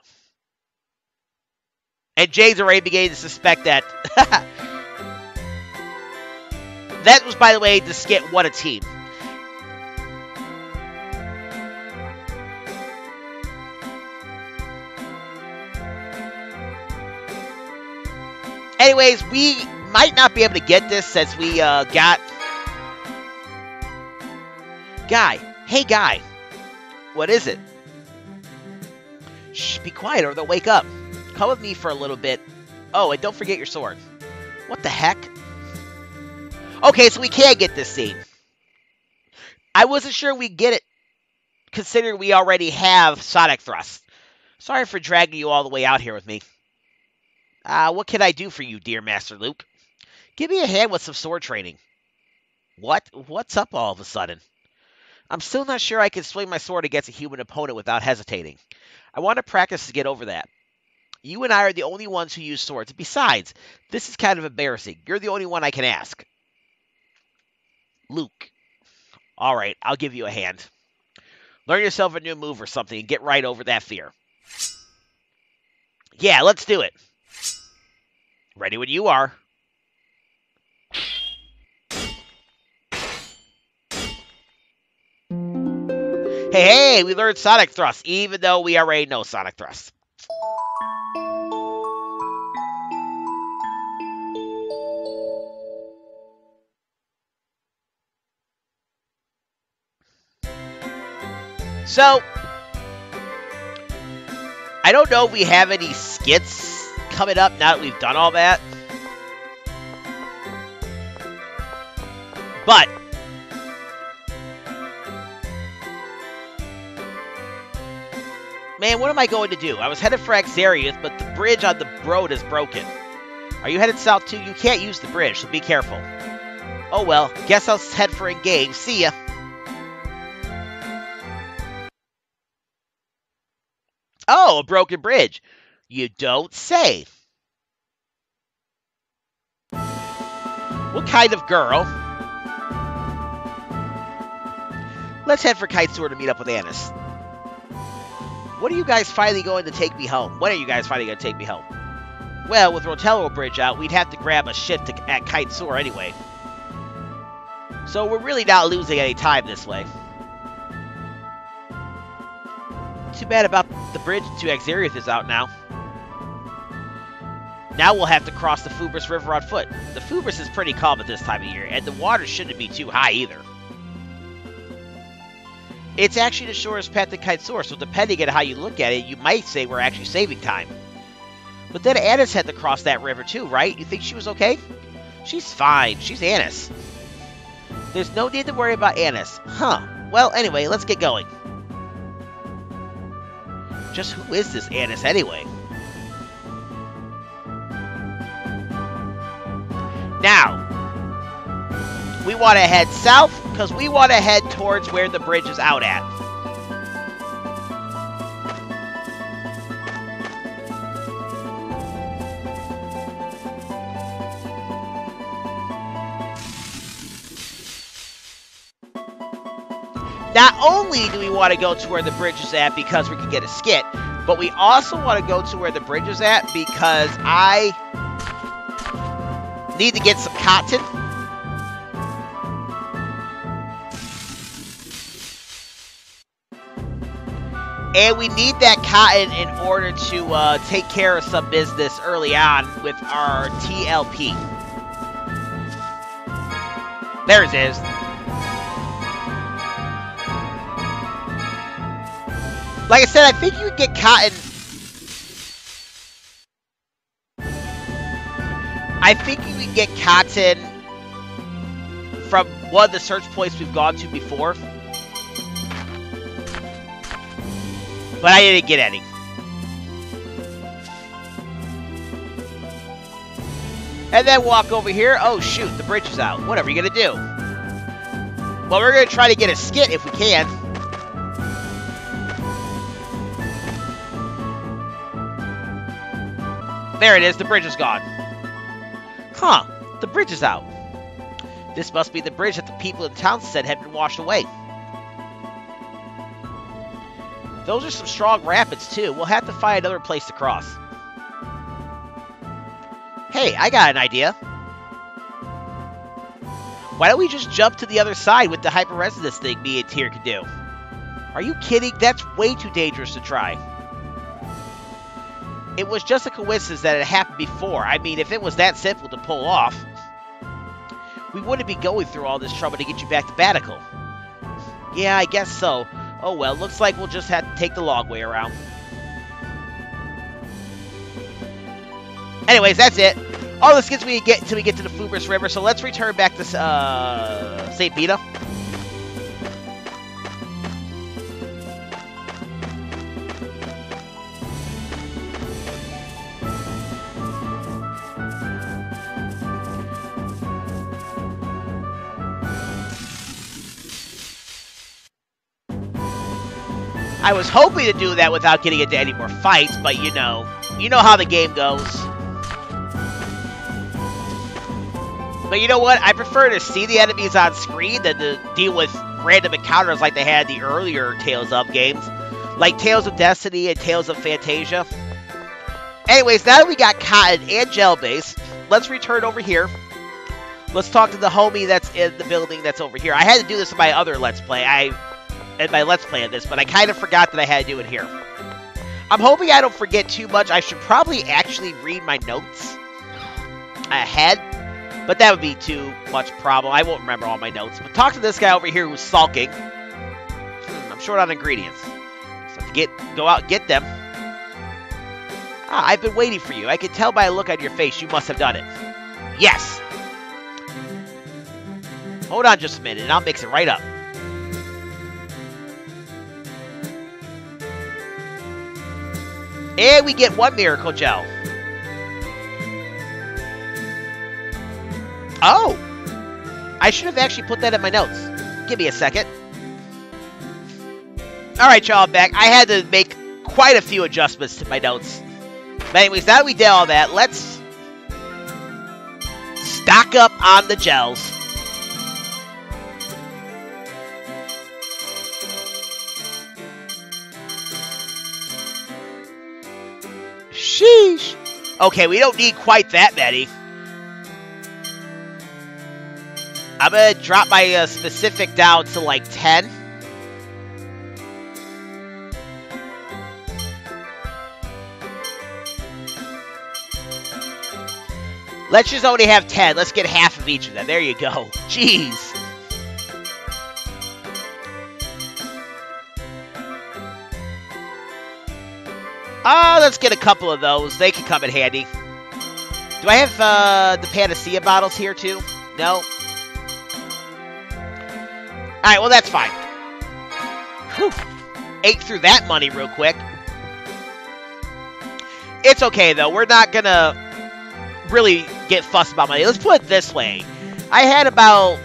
And Jade's already beginning to suspect that. That was, by the way, the skit What a Team. Anyways, we might not be able to get this since we got... Guy. Hey, Guy. What is it? Shh, be quiet or they'll wake up. Come with me for a little bit. Oh, and don't forget your sword. What the heck? Okay, so we can't get this scene. I wasn't sure we'd get it, considering we already have Sonic Thrust. Sorry for dragging you all the way out here with me. What can I do for you, dear Master Luke? Give me a hand with some sword training. What? What's up all of a sudden? I'm still not sure I can swing my sword against a human opponent without hesitating. I want to practice to get over that. You and I are the only ones who use swords. Besides, this is kind of embarrassing. You're the only one I can ask. Luke. Alright, I'll give you a hand. Learn yourself a new move or something and get right over that fear. Yeah, let's do it. Ready when you are. Hey, we learned Sonic Thrust, even though we already know Sonic Thrust. So, I don't know if we have any skits coming up now that we've done all that. But, man, what am I going to do? I was headed for Akzeriuth, but the bridge on the road is broken. Are you headed south too? You can't use the bridge, so be careful. Oh well, guess I'll head for Engage. See ya. Oh, a broken bridge. You don't say. What kind of girl? Let's head for Kaitzur to meet up with Anise. When are you guys finally going to take me home? When are you guys finally going to take me home? Well, with Rotello Bridge out, we'd have to grab a shift at Kaitzur anyway. So we're really not losing any time this way. Too bad about the bridge to Akzeriuth is out now. Now we'll have to cross the Fubras River on foot. The Fubras is pretty calm at this time of year, and the water shouldn't be too high either. It's actually the shortest path to Kaitzur, so depending on how you look at it, you might say we're actually saving time. But then Anise had to cross that river too, right? You think she was okay? She's fine. She's Anise. There's no need to worry about Anise. Huh. Well, anyway, let's get going. Just who is this Anise anyway? Now, we want to head south because we want to head towards where the bridge is out at. Not only do we want to go to where the bridge is at because we can get a skit, but we also want to go to where the bridge is at because I need to get some cotton. And we need that cotton in order to take care of some business early on with our TLP. There it is. Like I said, I think you can get cotton. I think you can get cotton from one of the search points we've gone to before. But I didn't get any. And then walk over here. Oh, shoot, the bridge is out. What are we going to do? Well, we're going to try to get a skit if we can. There it is. The bridge is gone. Huh. The bridge is out. This must be the bridge that the people in town said had been washed away. Those are some strong rapids, too. We'll have to find another place to cross. Hey, I got an idea. Why don't we just jump to the other side with the hyper-resonance thing me and Tyr can do? Are you kidding? That's way too dangerous to try. It was just a coincidence that it happened before. I mean, if it was that simple to pull off, we wouldn't be going through all this trouble to get you back to Baticul. Yeah, I guess so. Oh well, looks like we'll just have to take the long way around. Anyways, that's it. All the skits we get until we get to the Fubras River, so let's return back to St. Binah. I was hoping to do that without getting into any more fights, but you know how the game goes. But you know what? I prefer to see the enemies on screen than to deal with random encounters like they had in the earlier Tales of games, like Tales of Destiny and Tales of Fantasia. Anyways, now that we got cotton and gel base, let's return over here. Let's talk to the homie that's in the building that's over here. I had to do this in my other Let's Play. In my Let's Play of this, but I kind of forgot that I had to do it here. I'm hoping I don't forget too much. I should probably actually read my notes ahead, but that would be too much problem. I won't remember all my notes. But talk to this guy over here who's sulking. I'm short on ingredients. So to go out and get them. Ah, I've been waiting for you. I can tell by a look on your face you must have done it. Yes. Hold on just a minute and I'll mix it right up. And we get one miracle gel. Oh! I should have actually put that in my notes. Give me a second. Alright, y'all, I'm back. I had to make quite a few adjustments to my notes. But anyways, now that we did all that, let's stock up on the gels. Sheesh. Okay, we don't need quite that many. I'm going to drop my specific down to like 10. Let's just only have 10. Let's get half of each of them. There you go. Jeez. Let's get a couple of those. They can come in handy. Do I have the Panacea bottles here too? No? Alright, well that's fine. Whew. Ate through that money real quick. It's okay, though. We're not gonna really get fussed about money. Let's put it this way. I had about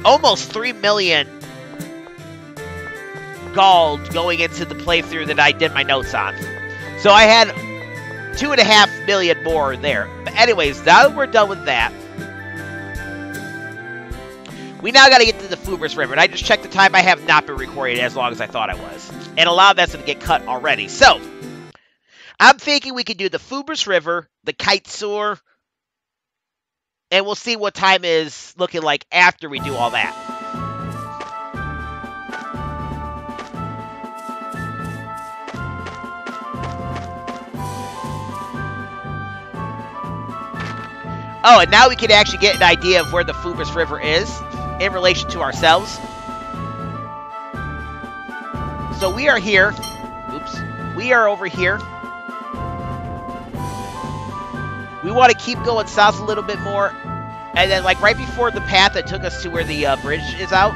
almost 3 million gold going into the playthrough that I did my notes on. So I had 2.5 million more there. But anyways, now that we're done with that, we now got to get to the Fubras River. And I just checked the time. I have not been recording as long as I thought I was. And a lot of that's going to get cut already. So, I'm thinking we could do the Fubras River, the Kaitzur, and we'll see what time is looking like after we do all that. Oh, and now we can actually get an idea of where the Fubras River is in relation to ourselves. So we are here. Oops. We are over here. We want to keep going south a little bit more. And then, like, right before the path that took us to where the bridge is out,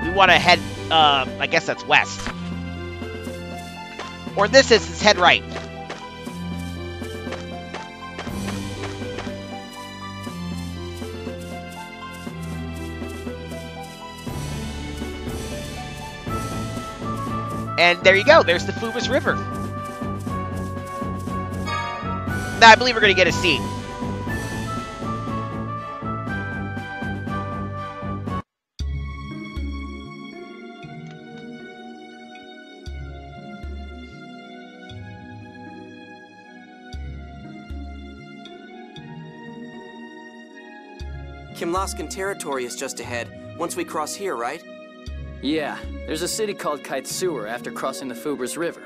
we want to head, I guess that's west. Or in this instance, head right. And there you go. There's the Fubras River. Now, I believe we're going to get a scene. Kimlasca territory is just ahead, once we cross here, right? Yeah, there's a city called Kaitzur after crossing the Fubras River.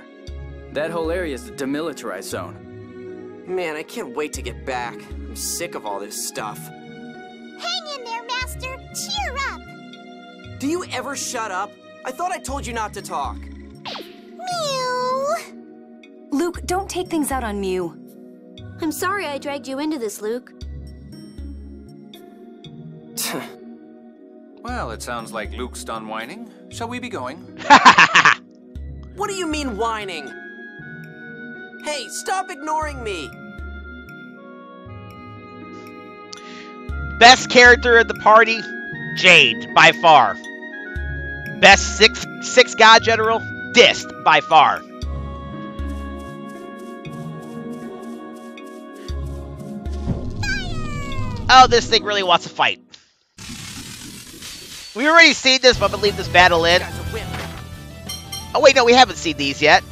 That whole area is the demilitarized zone. Man, I can't wait to get back. I'm sick of all this stuff. Hang in there, Master! Cheer up! Do you ever shut up? I thought I told you not to talk. Mew! Luke, don't take things out on Mew. I'm sorry I dragged you into this, Luke. Well, it sounds like Luke's done whining. Shall we be going? What do you mean whining? Hey, stop ignoring me! Best character of the party, Jade, by far. Best six god general, Dist, by far. Oh, this thing really wants to fight. We've already seen this, but I'm going to leave this battle in. Oh, wait, no, we haven't seen these yet.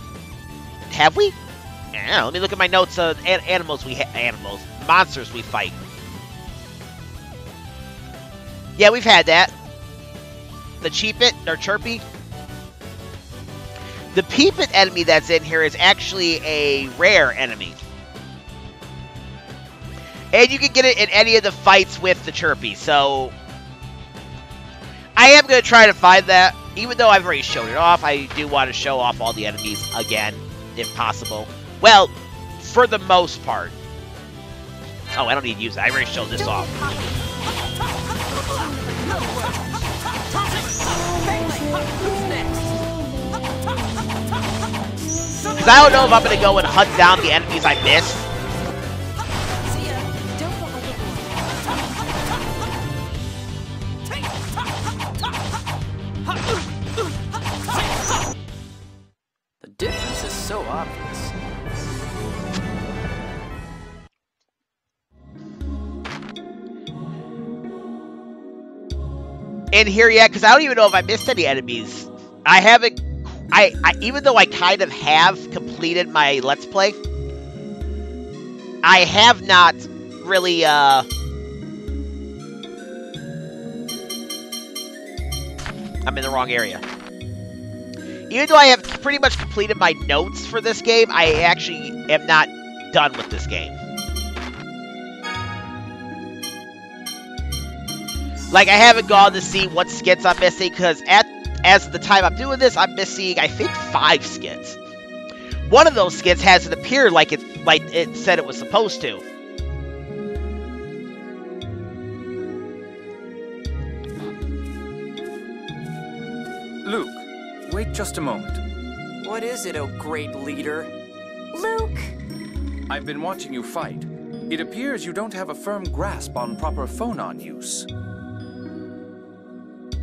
Have we? Yeah, let me look at my notes of monsters we fight. Yeah, we've had that. The Cheepit, or Chirpy. The Peepit enemy that's in here is actually a rare enemy. And you can get it in any of the fights with the Chirpy, so I am going to try to find that. Even though I've already shown it off, I do want to show off all the enemies again, if possible. Well, for the most part. Oh, I don't need to use it. I already showed this off. Because I don't know if I'm going to go and hunt down the enemies I missed. The difference is so obvious. In here yet, because I don't even know if I missed any enemies. I haven't, even though I kind of have completed my Let's Play, I have not really, I'm in the wrong area. Even though I have pretty much completed my notes for this game, I actually am not done with this game. Like, I haven't gone to see what skits I'm missing, because as of the time I'm doing this, I'm missing, I think, 5 skits. One of those skits hasn't appeared like it said it was supposed to. Luke, wait just a moment. What is it, oh great leader? Luke! I've been watching you fight. It appears you don't have a firm grasp on proper phonon use.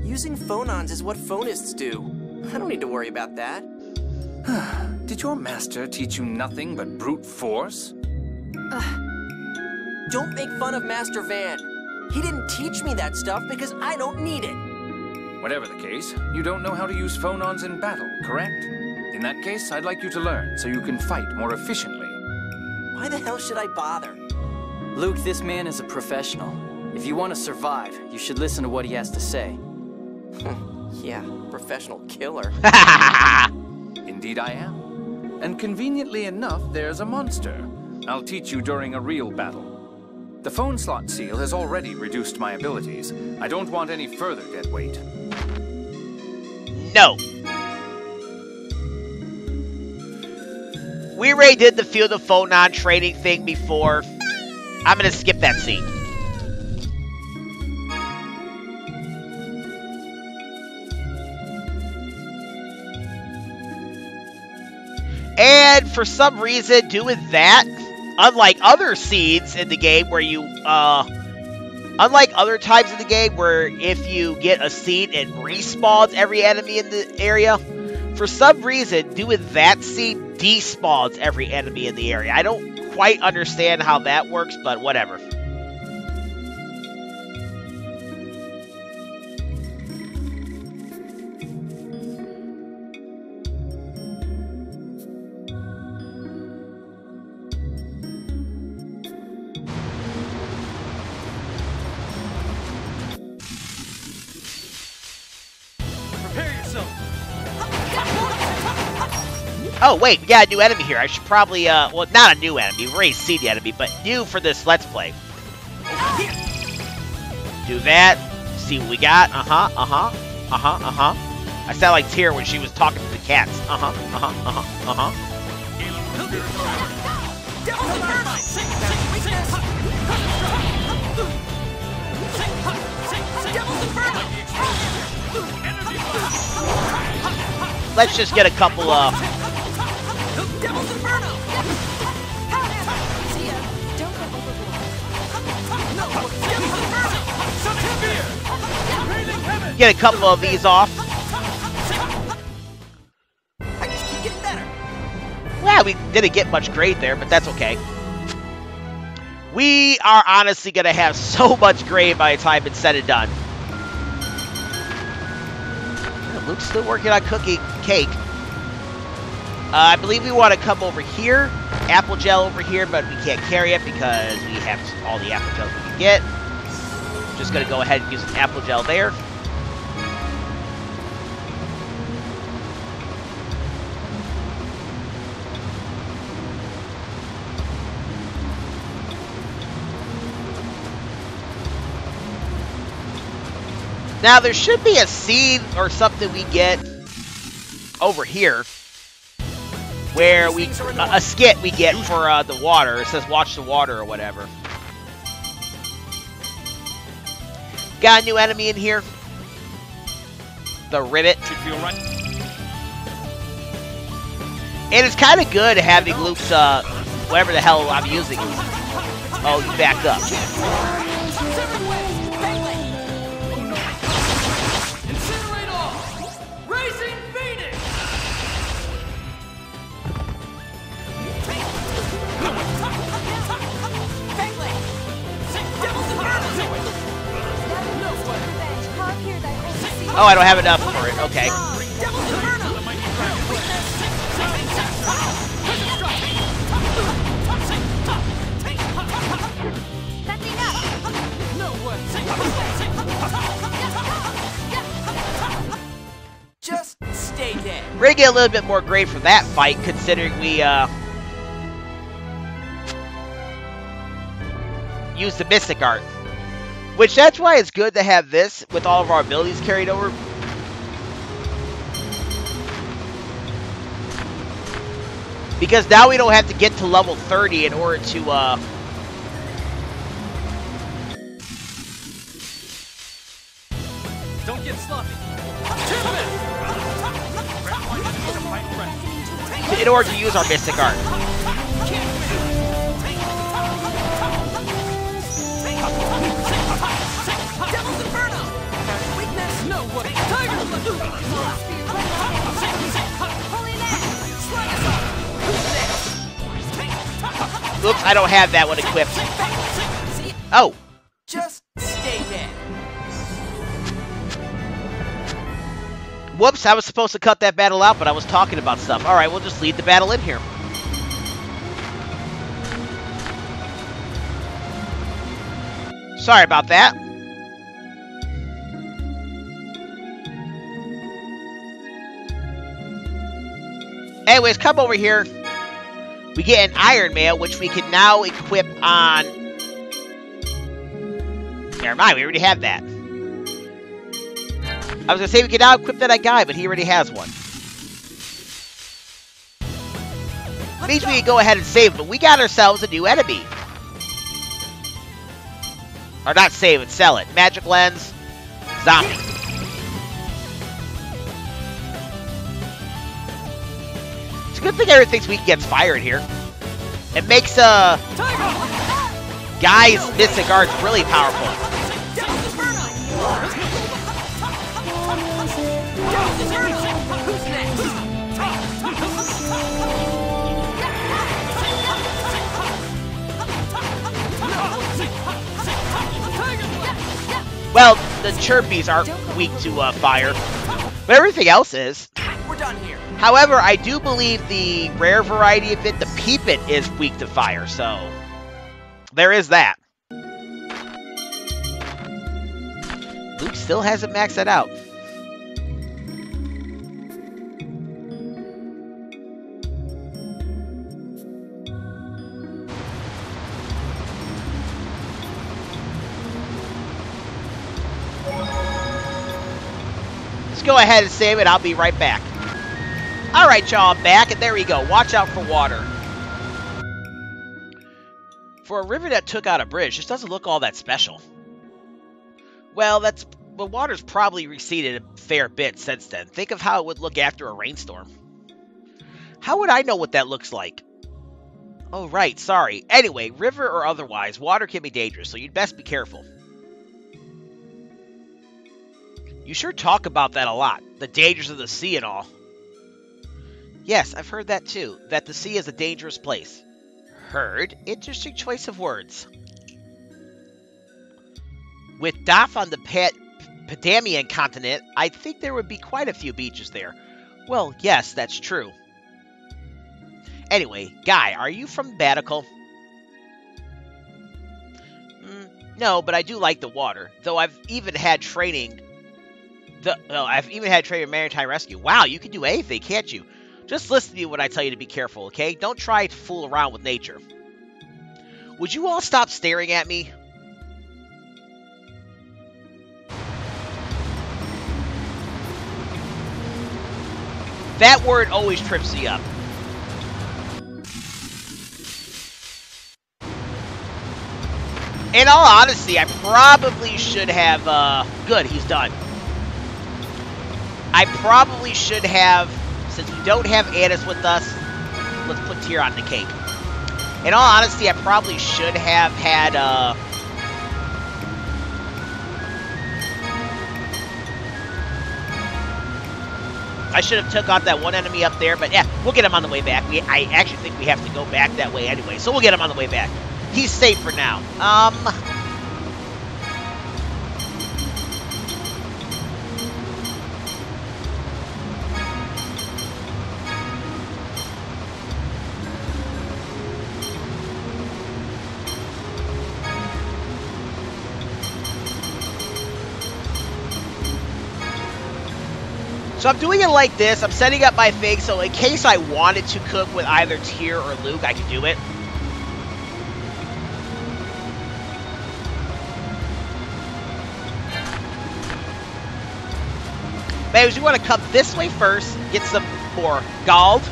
Using phonons is what phonists do. I don't need to worry about that. Did your master teach you nothing but brute force? Don't make fun of Master Van. He didn't teach me that stuff because I don't need it. Whatever the case, you don't know how to use phonons in battle, correct? In that case, I'd like you to learn so you can fight more efficiently. Why the hell should I bother? Luke, this man is a professional. If you want to survive, you should listen to what he has to say. Yeah, professional killer. Indeed I am. And conveniently enough, there's a monster. I'll teach you during a real battle. The phone slot seal has already reduced my abilities. I don't want any further dead weight. No. We already did the Field of Fonons training thing before. I'm going to skip that scene. And for some reason, doing that, unlike other scenes in the game where you, unlike other times in the game where if you get a seed, it respawns every enemy in the area, for some reason, doing that scene despawns every enemy in the area. I don't quite understand how that works, but whatever. Oh, wait, we got a new enemy here. I should probably, well, not a new enemy. We've already seen the enemy, but new for this Let's Play. Do that. See what we got. I sound like Tyr when she was talking to the cats. Let's just get a couple, get a couple of these off. I just keep getting better. Well, we didn't get much grade there, but that's okay. We are honestly going to have so much grade by the time it's said and done. Luke's still working on cooking cake. I believe we want to come over here. Apple gel over here, but we can't carry it because we have all the apple gel we can get. Just going to go ahead and use an apple gel there. Now, there should be a seed or something we get over here where we, a skit we get for the water. It says watch the water or whatever. Got a new enemy in here. The Ribbit. And it's kind of good having Luke's, whatever the hell I'm using. Oh, you backed up. Oh, I don't have enough for it. Okay. Just stay dead. We're gonna get a little bit more grade for that fight, considering we use the Mystic Art. Which, that's why it's good to have this with all of our abilities carried over. Because now we don't have to get to level 30 in order to, Don't get sloppy. in order to use our Mystic Art. I don't have that one equipped. Oh. Just stay there. Whoops, I was supposed to cut that battle out, but I was talking about stuff. Alright, we'll just lead the battle in here. Sorry about that. Anyways, come over here. We get an iron mail, which we can now equip on... Never mind, we already have that. I was going to say we can now equip that guy, but he already has one. Means we can go ahead and save him, but we got ourselves a new enemy. Or not save it, sell it. Magic lens, zombie. It's a good thing everything's weak against fire in here. It makes Guy's Mystic Arts really powerful. Well, the Chirpies aren't weak to fire, but everything else is. We're done here. However, I do believe the rare variety of it, the Peepit, is weak to fire, so there is that. Luke still hasn't maxed that out. Go ahead and save it. I'll be right back. Alright, y'all, I'm back, and there we go. Watch out for water. For a river that took out a bridge, this doesn't look all that special. Well, the water's probably receded a fair bit since then. Think of how it would look after a rainstorm. How would I know what that looks like? Oh, right, sorry. Anyway, river or otherwise, water can be dangerous, so you'd best be careful. You sure talk about that a lot. The dangers of the sea and all. Yes, I've heard that too. That the sea is a dangerous place. Heard? Interesting choice of words. With Daf on the Padamian continent, I think there would be quite a few beaches there. Well, yes, that's true. Anyway, Guy, are you from Baticul? No, but I do like the water. Though I've even had training... in maritime rescue. Wow, you can do anything, can't you? Just listen to me when I tell you to be careful, okay? Don't try to fool around with nature. Would you all stop staring at me? That word always trips me up. In all honesty, I probably should have... Good, he's done. I probably should have, since we don't have Anise with us, let's put Tyr on the cake. In all honesty, I probably should have had, I should have took out that one enemy up there, but yeah, we'll get him on the way back. I actually think we have to go back that way anyway, so we'll get him on the way back. He's safe for now. So I'm doing it like this. I'm setting up my thing, so in case I wanted to cook with either Tyr or Luke, I could do it. Maybe we want to come this way first, get some more gold.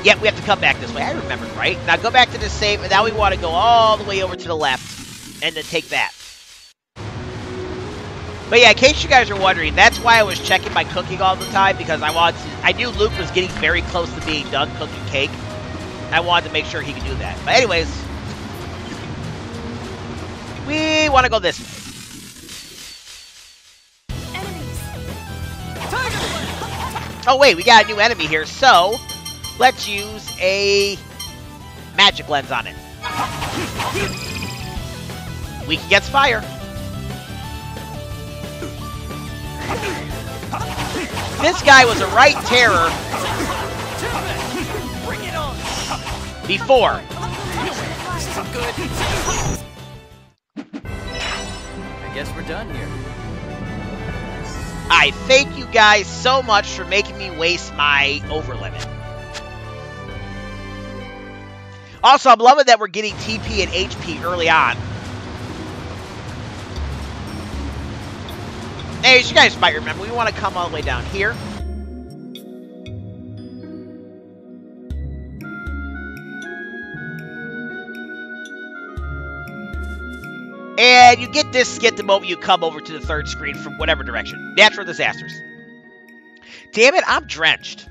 Yep, we have to come back this way. I remember, right? Now go back to the same, and now we want to go all the way over to the left, and then take that. But yeah, in case you guys are wondering, that's why I was checking my cooking all the time, because I knew Luke was getting very close to being done cooking cake. I wanted to make sure he could do that. But anyways, we want to go this way. Oh, wait, we got a new enemy here, so let's use a magic lens on it. Weak against fire. This guy was a right terror before. I guess we're done here. I thank you guys so much for making me waste my overlimit. Also, I'm loving that we're getting TP and HP early on. Hey, as you guys might remember, we want to come all the way down here. And you get this skit the moment you come over to the third screen from whatever direction. Natural disasters. Damn it, I'm drenched.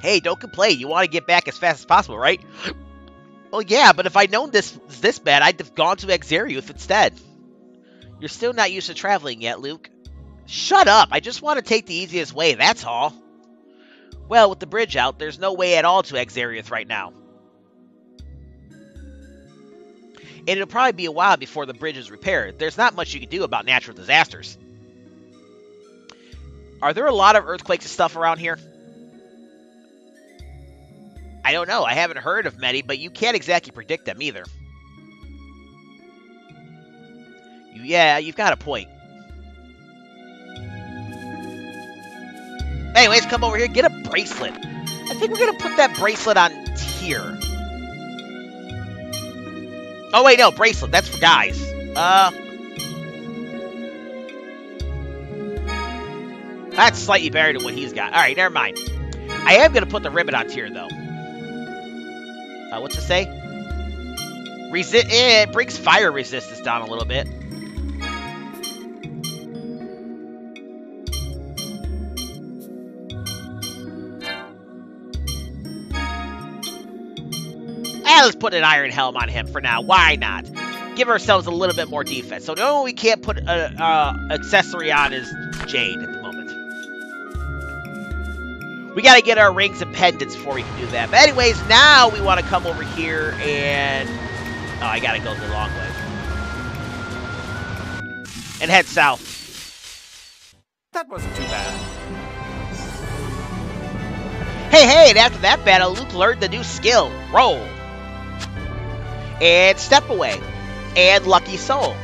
Hey, don't complain. You want to get back as fast as possible, right? Well, yeah, but if I'd known this was this bad, I'd have gone to Akzeriuth instead. You're still not used to traveling yet, Luke. Shut up. I just want to take the easiest way, that's all. Well, with the bridge out, there's no way at all to Akzeriuth right now. And it'll probably be a while before the bridge is repaired. There's not much you can do about natural disasters. Are there a lot of earthquakes and stuff around here? I don't know. I haven't heard of many, but you can't exactly predict them either. Yeah, you've got a point. Anyways, come over here. Get a bracelet. I think we're going to put that bracelet on here. Oh, wait, no. Bracelet. That's for guys. That's slightly better than what he's got. All right, never mind. I am going to put the ribbon on here, though. What's it say? It brings fire resistance down a little bit. Let's put an iron helm on him for now. Why not? Give ourselves a little bit more defense. So the only one we can't put an accessory on is Jade at the moment. We got to get our rings and pendants before we can do that. But anyways, now we want to come over here and... Oh, I got to go the long way. And head south. That wasn't too bad. Hey, and after that battle, Luke learned the new skill. Roll. And step away. And lucky soul.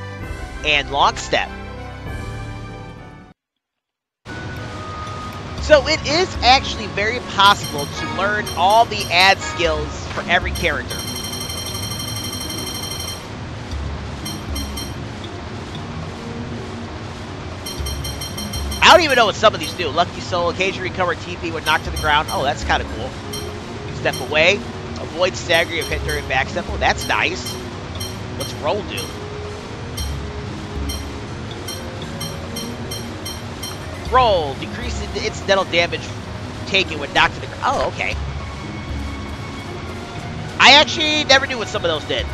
And long step. So it is actually very possible to learn all the ad skills for every character. I don't even know what some of these do. Lucky soul, occasionally recover TP when knocked to the ground. Oh, that's kind of cool. Step away. Avoid staggering of hit during backstep. Oh, that's nice. What's roll do? Roll. Decrease the incidental damage taken when knocked to the ground. Oh, okay. I actually never knew what some of those did.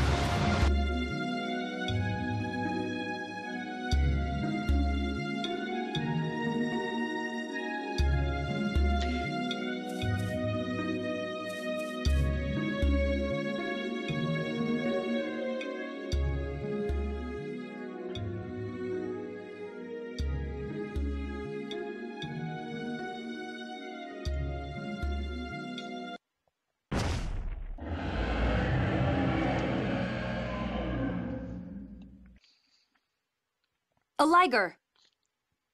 A liger.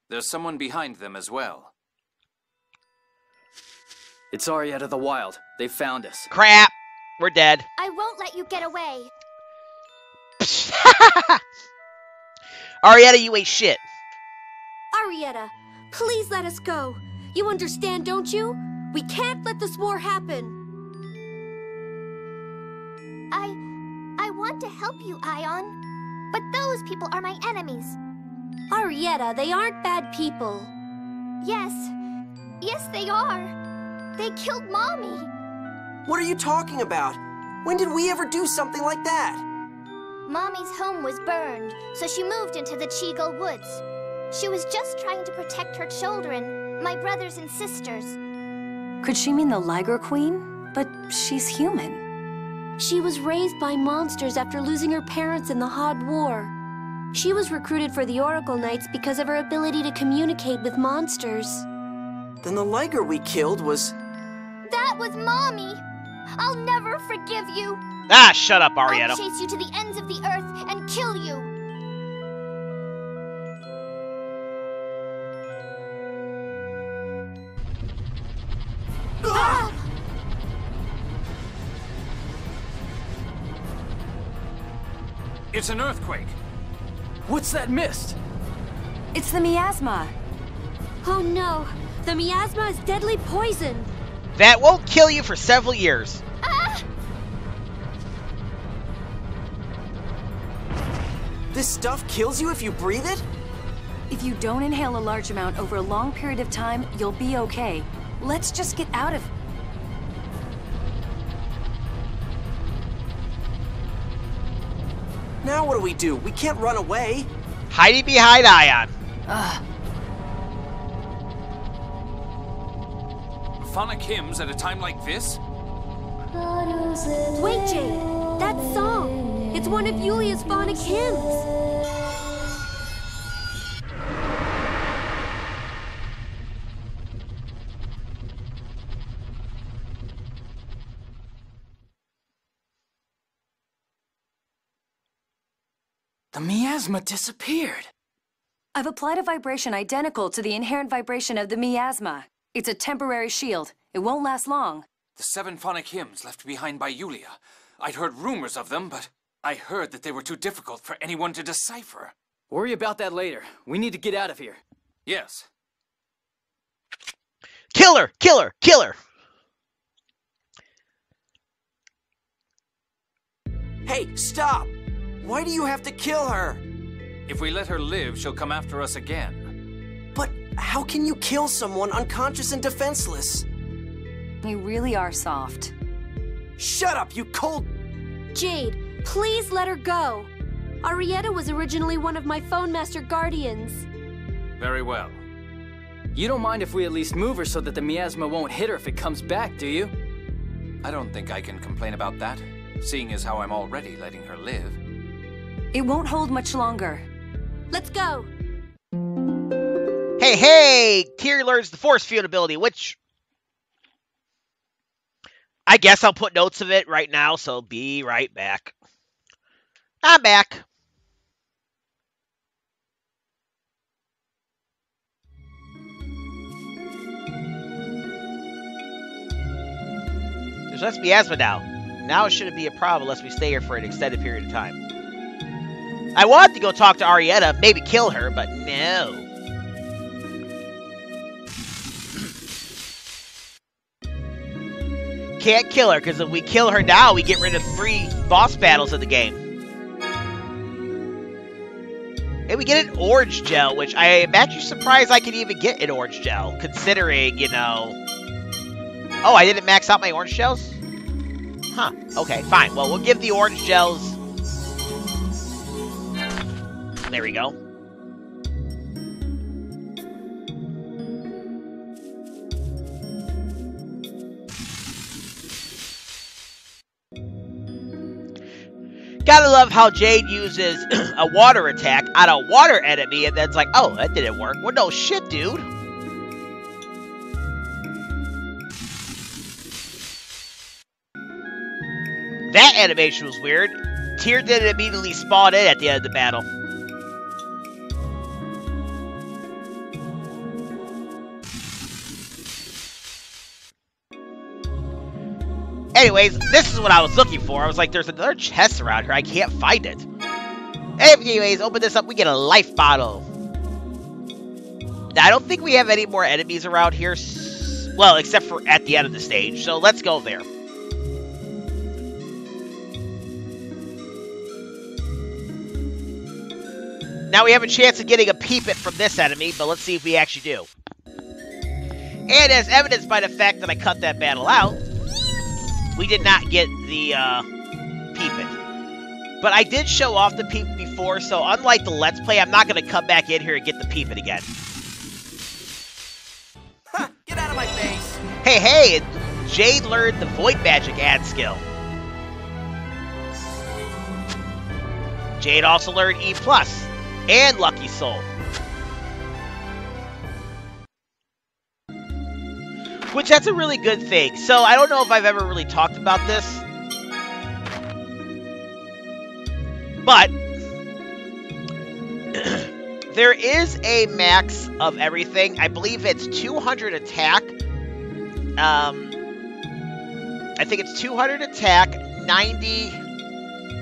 There's someone behind them as well. It's Arietta the Wild. They found us. Crap. We're dead. I won't let you get away. Arietta, you ain't shit. Arietta, please let us go. You understand, don't you? We can't let this war happen. I want to help you, Ion. But those people are my enemies. Arietta, they aren't bad people. Yes. Yes, they are. They killed Mommy. What are you talking about? When did we ever do something like that? Mommy's home was burned, so she moved into the Cheagle Woods. She was just trying to protect her children, My brothers and sisters. Could she mean the Liger Queen? But she's human. She was raised by monsters after losing her parents in the Hod War. She was recruited for the Oracle Knights because of her ability to communicate with monsters. Then the Liger we killed was... That was Mommy! I'll never forgive you! Ah, shut up, Arietta. I'll chase you to the ends of the earth and kill you! Ah! It's an earthquake. What's that mist? It's the miasma. Oh no, the miasma is deadly poison. That won't kill you for several years. Ah! This stuff kills you if you breathe it? If you don't inhale a large amount over a long period of time, you'll be okay. Let's just get out of... Now what do? We can't run away. Hiding behind Ion. Phonic hymns at a time like this? Wait, Jade, that song. It's one of Yulia's phonic hymns. The miasma disappeared. I've applied a vibration identical to the inherent vibration of the miasma. It's a temporary shield. It won't last long. The 7 phonic hymns left behind by Yulia. I'd heard rumors of them, but I heard that they were too difficult for anyone to decipher. Worry about that later. We need to get out of here. Yes. Kill her! Kill her! Kill her! Hey, stop! Why do you have to kill her? If we let her live, she'll come after us again. But how can you kill someone unconscious and defenseless? You really are soft. Shut up, you cold... Jade, please let her go. Arietta was originally one of my Fon Master Guardians. Very well. You don't mind if we at least move her so that the miasma won't hit her if it comes back, do you? I don't think I can complain about that, seeing as how I'm already letting her live. It won't hold much longer. Let's go. Hey, hey! Tyr learns the Force Field ability, which... I guess I'll put notes of it right now, so be right back. I'm back. There's less miasma now. Now it shouldn't be a problem unless we stay here for an extended period of time. I wanted to go talk to Arietta, maybe kill her, but no. Can't kill her, because if we kill her now, we get rid of 3 boss battles in the game. And we get an orange gel, which I am actually surprised I could even get an orange gel, considering, you know... Oh, I didn't max out my orange gels? Huh, okay, fine. Well, we'll give the orange gels... There we go. Gotta love how Jade uses a water attack on a water enemy, and then it's like, oh, that didn't work. Well, no shit, dude. That animation was weird. Tyr didn't immediately spawn in at the end of the battle. Anyways, this is what I was looking for. I was like, there's another chest around here. I can't find it. Anyways, open this up. We get a life bottle. Now, I don't think we have any more enemies around here. Well, except for at the end of the stage. So let's go there. Now we have a chance of getting a peep it from this enemy, but let's see if we actually do. And as evidenced by the fact that I cut that battle out, we did not get the peep it. But I did show off the peep before, so unlike the Let's Play, I'm not going to come back in here and get the peep it again. Hey! Jade learned the Void Magic ad skill. Jade also learned E+, and Lucky Soul. Which, that's a really good thing. So, I don't know if I've ever really talked about this. But, there is a max of everything. I believe it's 200 attack. I think it's 200 attack, 90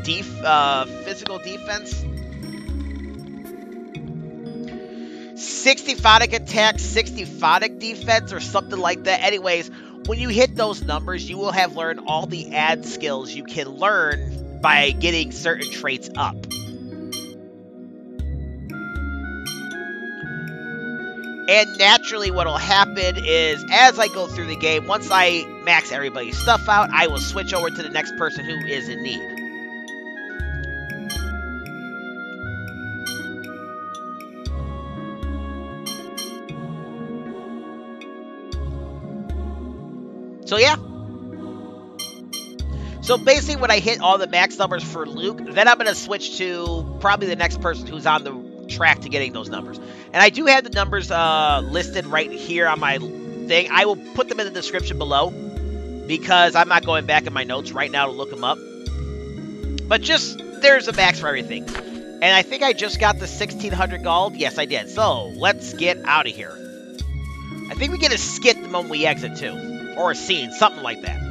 physical defense, 60 phonic attack, 60 phonic defense, or something like that. Anyways, when you hit those numbers, you will have learned all the ad skills you can learn by getting certain traits up. And naturally, what will happen is, as I go through the game, once I max everybody's stuff out, I will switch over to the next person who is in need. So yeah. So basically, when I hit all the max numbers for Luke, then I'm going to switch to probably the next person who's on the track to getting those numbers. And I do have the numbers listed right here on my thing. I will put them in the description below because I'm not going back in my notes right now to look them up. But just, there's a max for everything. And I think I just got the 1600 gold. Yes, I did. So, let's get out of here. I think we get a skit the moment we exit too. Or a scene, something like that.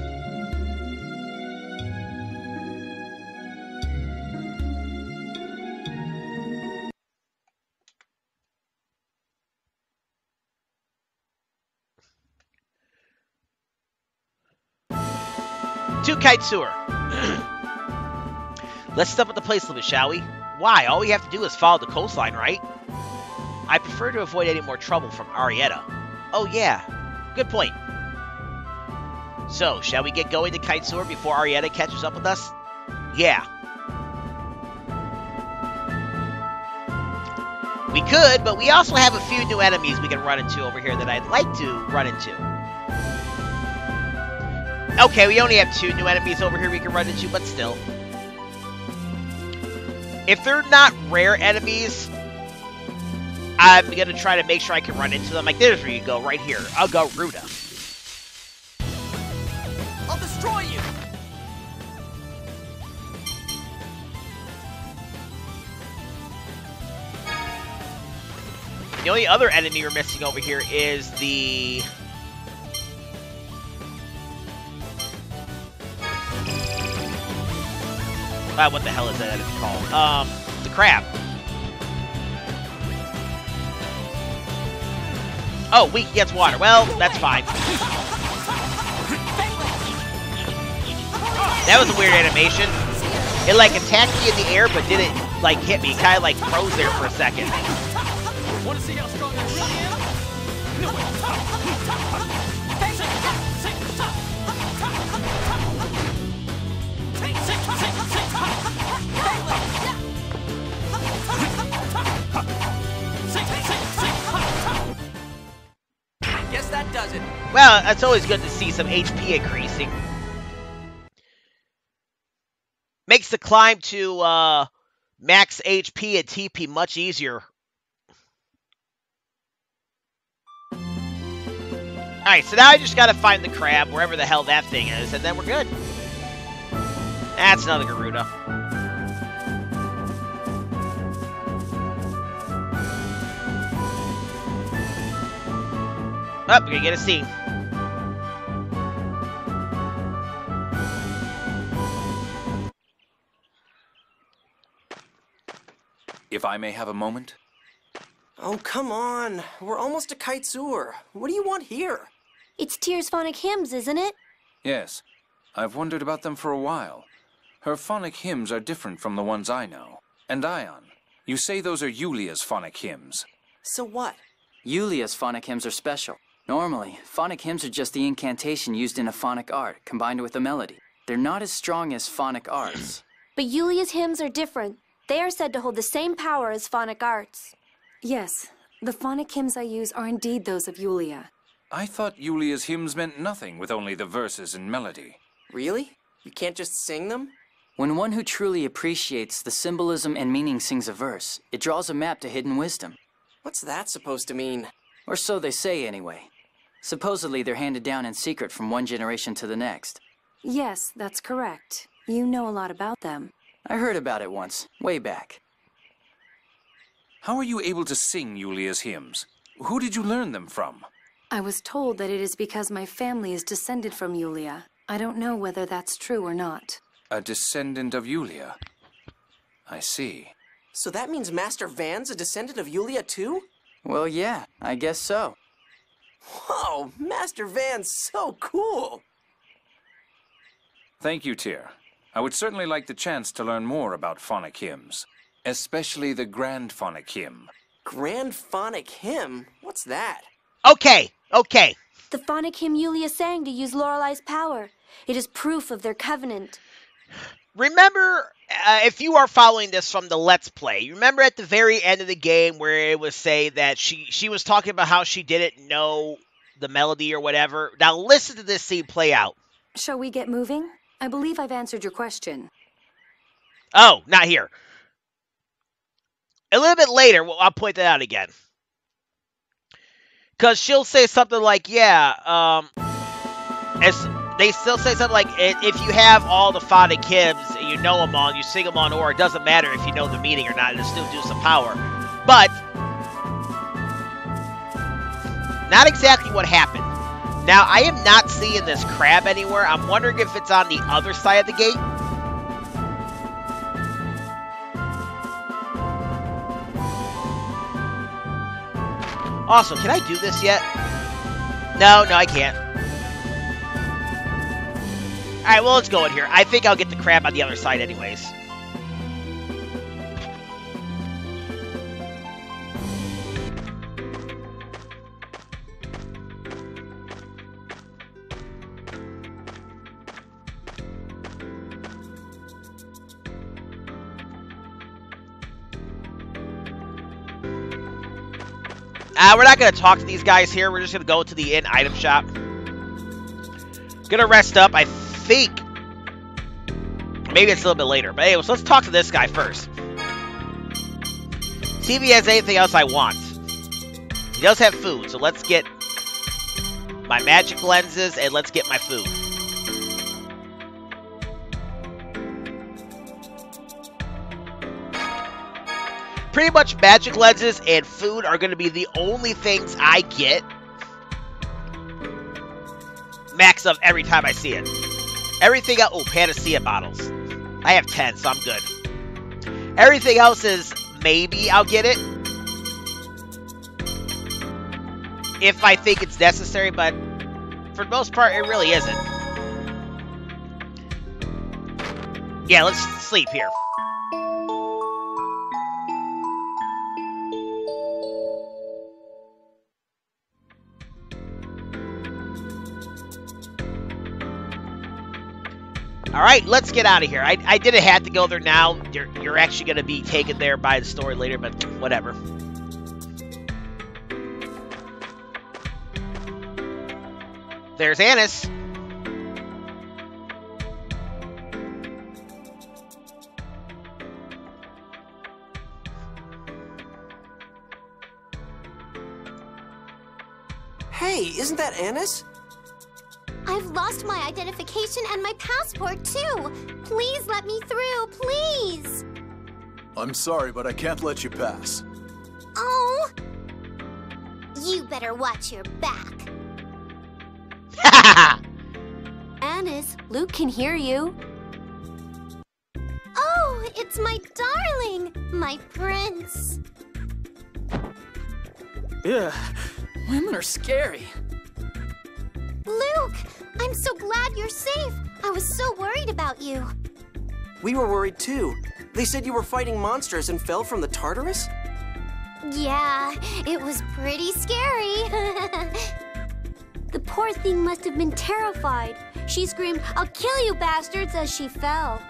To Kaitzur. Let's step up the place limit, shall we? Why? All we have to do is follow the coastline, right? I prefer to avoid any more trouble from Arietta. Oh yeah, good point. So, shall we get going to Kaitzur before Arietta catches up with us? Yeah. We could, but we also have a few new enemies we can run into over here that I'd like to run into. Okay, we only have 2 new enemies over here we can run into, but still. If they're not rare enemies, I'm going to try to make sure I can run into them. Like, there's where you go, right here. Akzeriuth. I'll destroy you! The only other enemy we're missing over here is the... what the hell is that enemy called? The crab. Oh, weak against water. Well, that's fine. That was a weird animation. It, like, attacked me in the air, but didn't, like, hit me. It kind of, like, froze there for a second. Want to see how strong I really am? Guess that does it. Well, it's always good to see some HP increasing. Makes the climb to max HP and TP much easier. Alright, so now I just gotta find the crab, wherever the hell that thing is, and then we're good. That's another Garuda. Oh, we're gonna get a scene. If I may have a moment? Oh, come on. We're almost to Kaitzur. What do you want here? It's Tyr's phonic hymns, isn't it? Yes. I've wondered about them for a while. Her phonic hymns are different from the ones I know. And Ion, you say those are Yulia's phonic hymns. So what? Yulia's phonic hymns are special. Normally, phonic hymns are just the incantation used in a phonic art, combined with a melody. They're not as strong as phonic arts. But Yulia's hymns are different. They are said to hold the same power as phonic arts. Yes, the phonic hymns I use are indeed those of Yulia. I thought Yulia's hymns meant nothing with only the verses and melody. Really? You can't just sing them? When one who truly appreciates the symbolism and meaning sings a verse, it draws a map to hidden wisdom. What's that supposed to mean? Or so they say, anyway. Supposedly, they're handed down in secret from one generation to the next. Yes, that's correct. You know a lot about them. I heard about it once, way back. How are you able to sing Yulia's hymns? Who did you learn them from? I was told that it is because my family is descended from Yulia. I don't know whether that's true or not. A descendant of Yulia. I see. So that means Master Van's a descendant of Yulia too? Well, yeah, I guess so. Whoa, Master Van's so cool! Thank you, Tyr. I would certainly like the chance to learn more about phonic hymns, especially the Grand Phonic Hymn. Grand Phonic Hymn? What's that? Okay, okay. The phonic hymn Yulia sang to use Lorelei's power. It is proof of their covenant. Remember, if you are following this from the Let's Play, you remember at the very end of the game where it was say that she was talking about how she didn't know the melody or whatever. Now listen to this scene play out. Shall we get moving? I believe I've answered your question. Oh, not here. A little bit later, I'll point that out again. Because she'll say something like, yeah, they still say something like, if you have all the phonic hymns, and you know them all, and you sing them on or it doesn't matter if you know the meaning or not, it'll still do some power. But, not exactly what happened. Now, I am not seeing this crab anywhere. I'm wondering if it's on the other side of the gate. Also, can I do this yet? No, I can't. Alright, well, let's go in here. I think I'll get the crab on the other side anyways. We're not going to talk to these guys here. We're just going to go to the inn item shop. Gonna rest up, I think. Maybe it's a little bit later. But anyways, let's talk to this guy first. See if he has anything else I want. He does have food, so let's get my magic lenses and let's get my food. Pretty much magic lenses and food are going to be the only things I get. Max of every time I see it. Everything else... Oh, Panacea bottles. I have 10, so I'm good. Everything else is maybe I'll get it. If I think it's necessary, but for the most part, it really isn't. Yeah, let's sleep here. Alright, let's get out of here. I didn't have to go there now. You're actually going to be taken there by the story later, but whatever. There's Anise. Hey, isn't that Anise? I've lost my identification and my passport, too. Please let me through, please. I'm sorry, but I can't let you pass. Oh. You better watch your back. Anise, Luke can hear you. Oh, it's my darling, my prince. Ugh, women are scary. Luke, I'm so glad you're safe. I was so worried about you. We were worried too. They said you were fighting monsters and fell from the Tartarus? Yeah, it was pretty scary. The poor thing must have been terrified. She screamed, "I'll kill you, bastards," as she fell.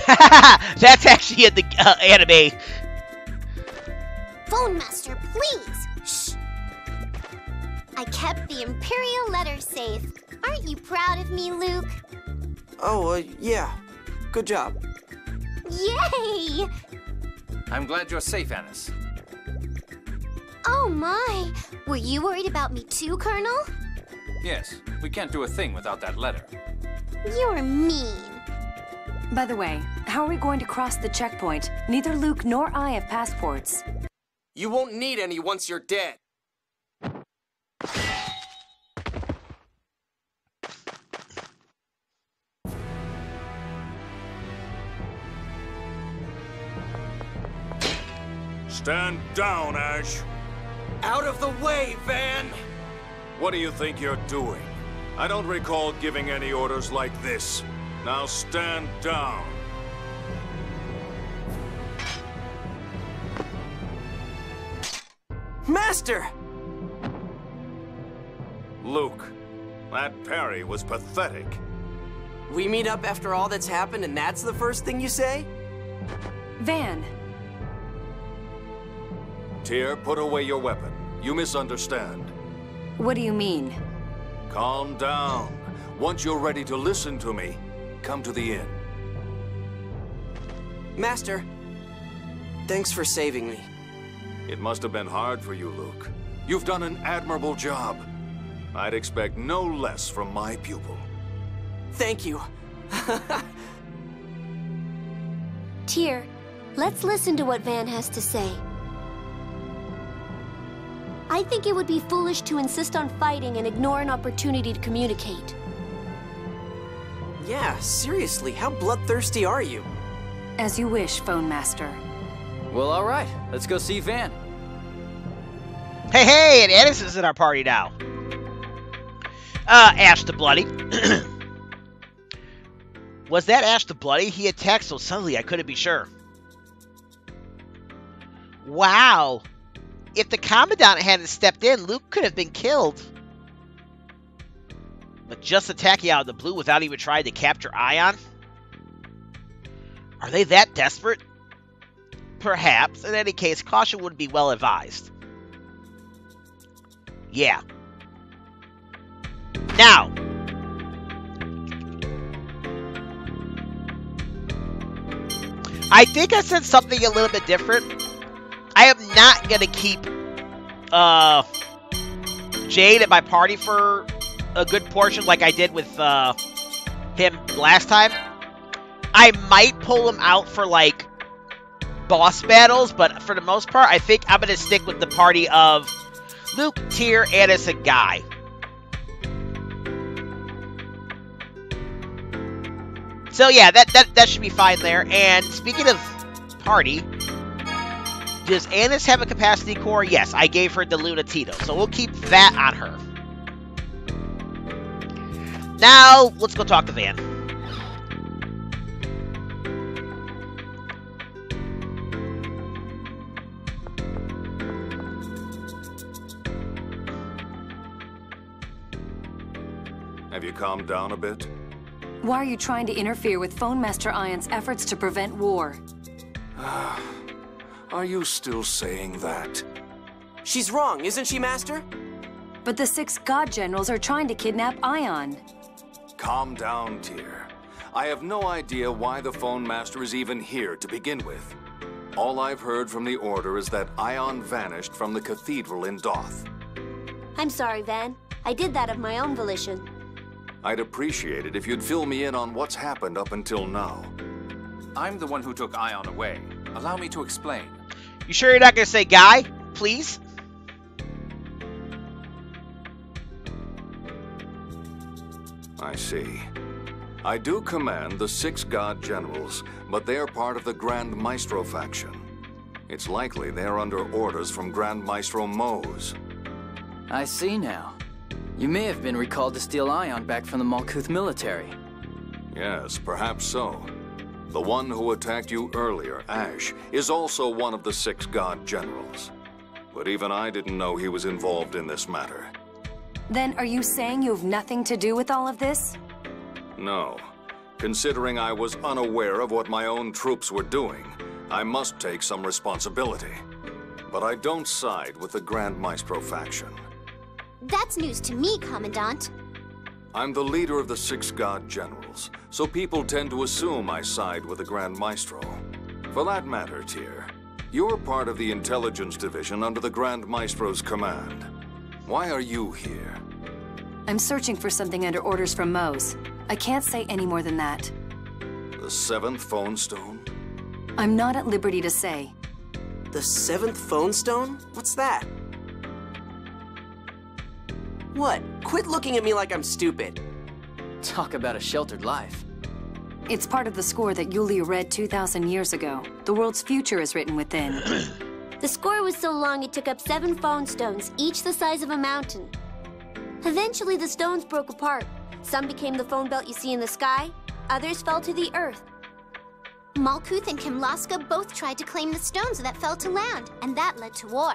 That's actually in the anime. Fon Master, please. Shh. I kept the Imperial letter safe. Aren't you proud of me, Luke? Oh, yeah. Good job. Yay! I'm glad you're safe, Anise. Oh my! Were you worried about me too, Colonel? Yes, we can't do a thing without that letter. You're mean. By the way, how are we going to cross the checkpoint? Neither Luke nor I have passports. You won't need any once you're dead. Stand down, Ash. Out of the way, Van! What do you think you're doing? I don't recall giving any orders like this. Now stand down. Master! Luke, that parry was pathetic. We meet up after all that's happened and that's the first thing you say? Van! Tyr, put away your weapon. You misunderstand. What do you mean? Calm down. Once you're ready to listen to me, come to the inn. Master, thanks for saving me. It must have been hard for you, Luke. You've done an admirable job. I'd expect no less from my pupil. Thank you. Tyr, let's listen to what Van has to say. I think it would be foolish to insist on fighting and ignore an opportunity to communicate. Yeah, seriously, how bloodthirsty are you? As you wish, Fon Master. Well, all right. Let's go see Van. Hey, and Anise is in our party now. Ash the Bloody. Was that Ash the Bloody? He attacked so suddenly I couldn't be sure. Wow. If the Commandant hadn't stepped in, Luke could have been killed. But just attacking out of the blue without even trying to capture Ion? Are they that desperate? Perhaps. In any case, caution would be well advised. Yeah. Now. I think I said something a little bit different. I am not going to keep Jade at my party for a good portion like I did with him last time. I might pull him out for, like, boss battles, but for the most part, I think I'm going to stick with the party of Luke, Tyr, Anise, and Guy. So yeah, that should be fine there. And speaking of party, does Anise have a capacity core? Yes, I gave her the Lunatito, so we'll keep that on her. Now, let's go talk to Van. Have you calmed down a bit? Why are you trying to interfere with Fon Master Ion's efforts to prevent war? Are you still saying that? She's wrong, isn't she, Master? But the 6 God Generals are trying to kidnap Ion. Calm down, Tyr. I have no idea why the Fon Master is even here to begin with. All I've heard from the Order is that Ion vanished from the cathedral in Doth. I'm sorry, Van. I did that of my own volition. I'd appreciate it if you'd fill me in on what's happened up until now. I'm the one who took Ion away. Allow me to explain. You sure you're not going to say Guy, please? I see. I do command the 6 God Generals, but they're part of the Grand Maestro faction. It's likely they're under orders from Grand Maestro Mose. I see now. You may have been recalled to steal Ion back from the Malkuth military. Yes, perhaps so. The one who attacked you earlier, Ash, is also one of the 6 God Generals. But even I didn't know he was involved in this matter. Then are you saying you have nothing to do with all of this? No. Considering I was unaware of what my own troops were doing, I must take some responsibility. But I don't side with the Grand Maestro faction. That's news to me, Commandant. I'm the leader of the 6 God Generals, so people tend to assume I side with the Grand Maestro. For that matter, Tyr, you're part of the Intelligence Division under the Grand Maestro's command. Why are you here? I'm searching for something under orders from Mose. I can't say any more than that. The 7th Phone Stone? I'm not at liberty to say. The 7th Phone Stone? What's that? What? Quit looking at me like I'm stupid. Talk about a sheltered life. It's part of the score that Yulia read 2,000 years ago. The world's future is written within. The score was so long it took up 7 phone stones, each the size of a mountain. Eventually, the stones broke apart. Some became the phone belt you see in the sky, others fell to the earth. Malkuth and Kimlasca both tried to claim the stones that fell to land, and that led to war.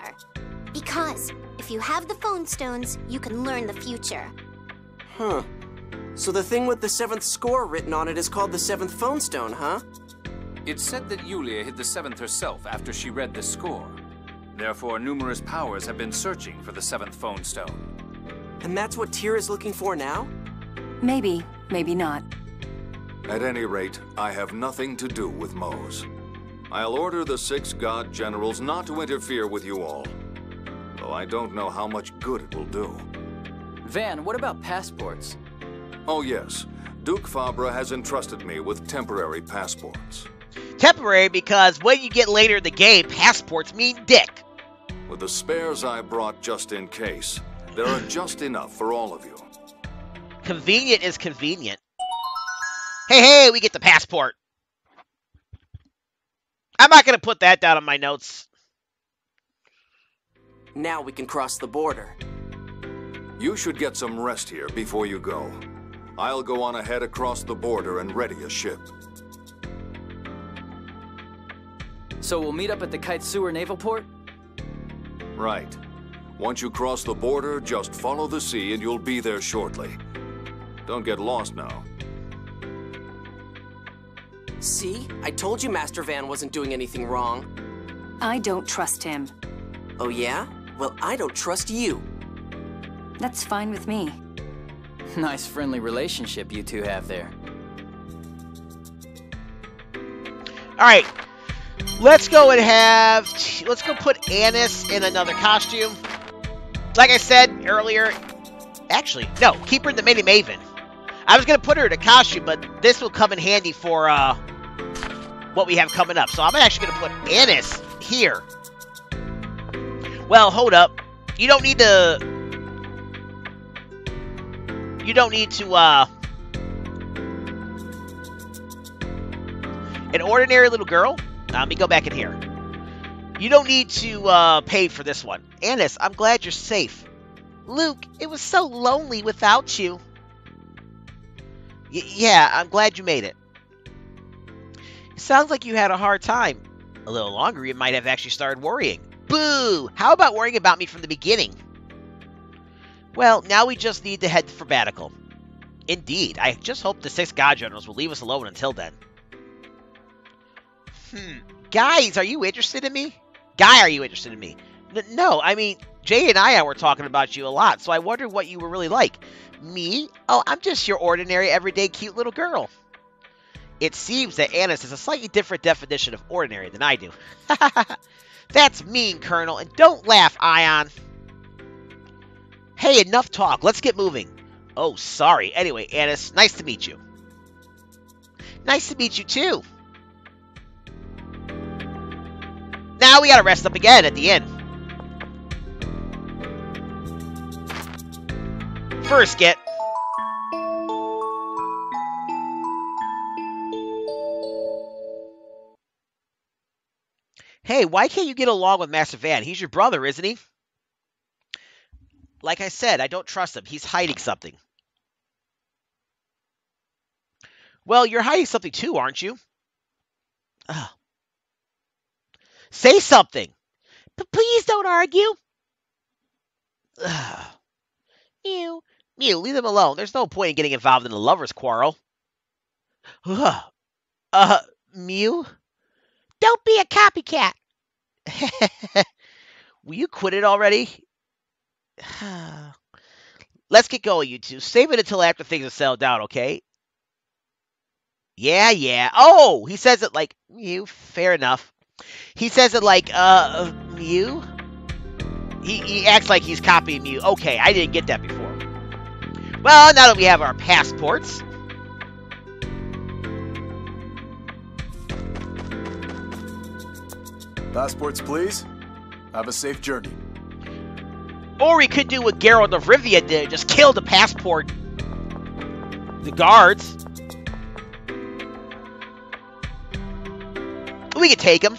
Because if you have the phone stones, you can learn the future. Huh. So the thing with the 7th score written on it is called the 7th Phone Stone, huh? It's said that Yulia hid the 7th herself after she read the score. Therefore, numerous powers have been searching for the 7th Phone Stone. And that's what Tyr is looking for now? Maybe, maybe not. At any rate, I have nothing to do with Mose. I'll order the 6 God Generals not to interfere with you all, though I don't know how much good it will do. Van, what about passports? Oh yes, Duke Fabra has entrusted me with temporary passports. Temporary because when you get later in the game, passports mean dick. With the spares I brought just in case, there are just enough for all of you. Convenient is convenient. Hey, we get the passport. I'm not going to put that down on my notes. Now we can cross the border. You should get some rest here before you go. I'll go on ahead across the border and ready a ship. So we'll meet up at the Kaitzur naval port? Right. Once you cross the border, just follow the sea and you'll be there shortly. Don't get lost now. See? I told you Master Van wasn't doing anything wrong. I don't trust him. Oh yeah? Well, I don't trust you. That's fine with me. Nice friendly relationship you two have there. Alright. Let's go put Anise in another costume. Like I said earlier, actually, no, keep her in the Mini Maven. I was going to put her in a costume, but this will come in handy for what we have coming up. So I'm actually going to put Anise here. Well, hold up. You don't need to... An ordinary little girl? Let me go back in here. You don't need to pay for this one. Anise, I'm glad you're safe. Luke, it was so lonely without you. Yeah, I'm glad you made it. It sounds like you had a hard time. A little longer, you might have actually started worrying. Boo! How about worrying about me from the beginning? Well, now we just need to head for Baticul. Indeed, I just hope the 6 God Generals will leave us alone until then. Guys, are you interested in me? Guy, are you interested in me? No, I mean, Jade and I were talking about you a lot, so I wondered what you were really like. Me? Oh, I'm just your ordinary, everyday, cute little girl. It seems that Anise has a slightly different definition of ordinary than I do. That's mean, Colonel, and don't laugh, Ion. Hey, enough talk. Let's get moving. Oh, sorry. Anyway, Anise, nice to meet you. Nice to meet you, too. Now we gotta rest up again at the end. First, get... Hey, why can't you get along with Master Van? He's your brother, isn't he? Like I said, I don't trust him. He's hiding something. Well, you're hiding something too, aren't you? Ugh. Say something. But please don't argue. Ugh. Mew. Mew, leave them alone. There's no point in getting involved in a lover's quarrel. Ugh. Mew? Don't be a copycat. Will you quit it already? Let's get going, you two. Save it until after things are settled down, okay? Yeah, yeah. Oh, he says it like, you. Fair enough. He says it like, you? He acts like he's copying you. Okay, I didn't get that before. Well, now that we have our passports. Passports, please. Have a safe journey. Or we could do what Geralt of Rivia did. Just kill the passport. The guards. We could take him.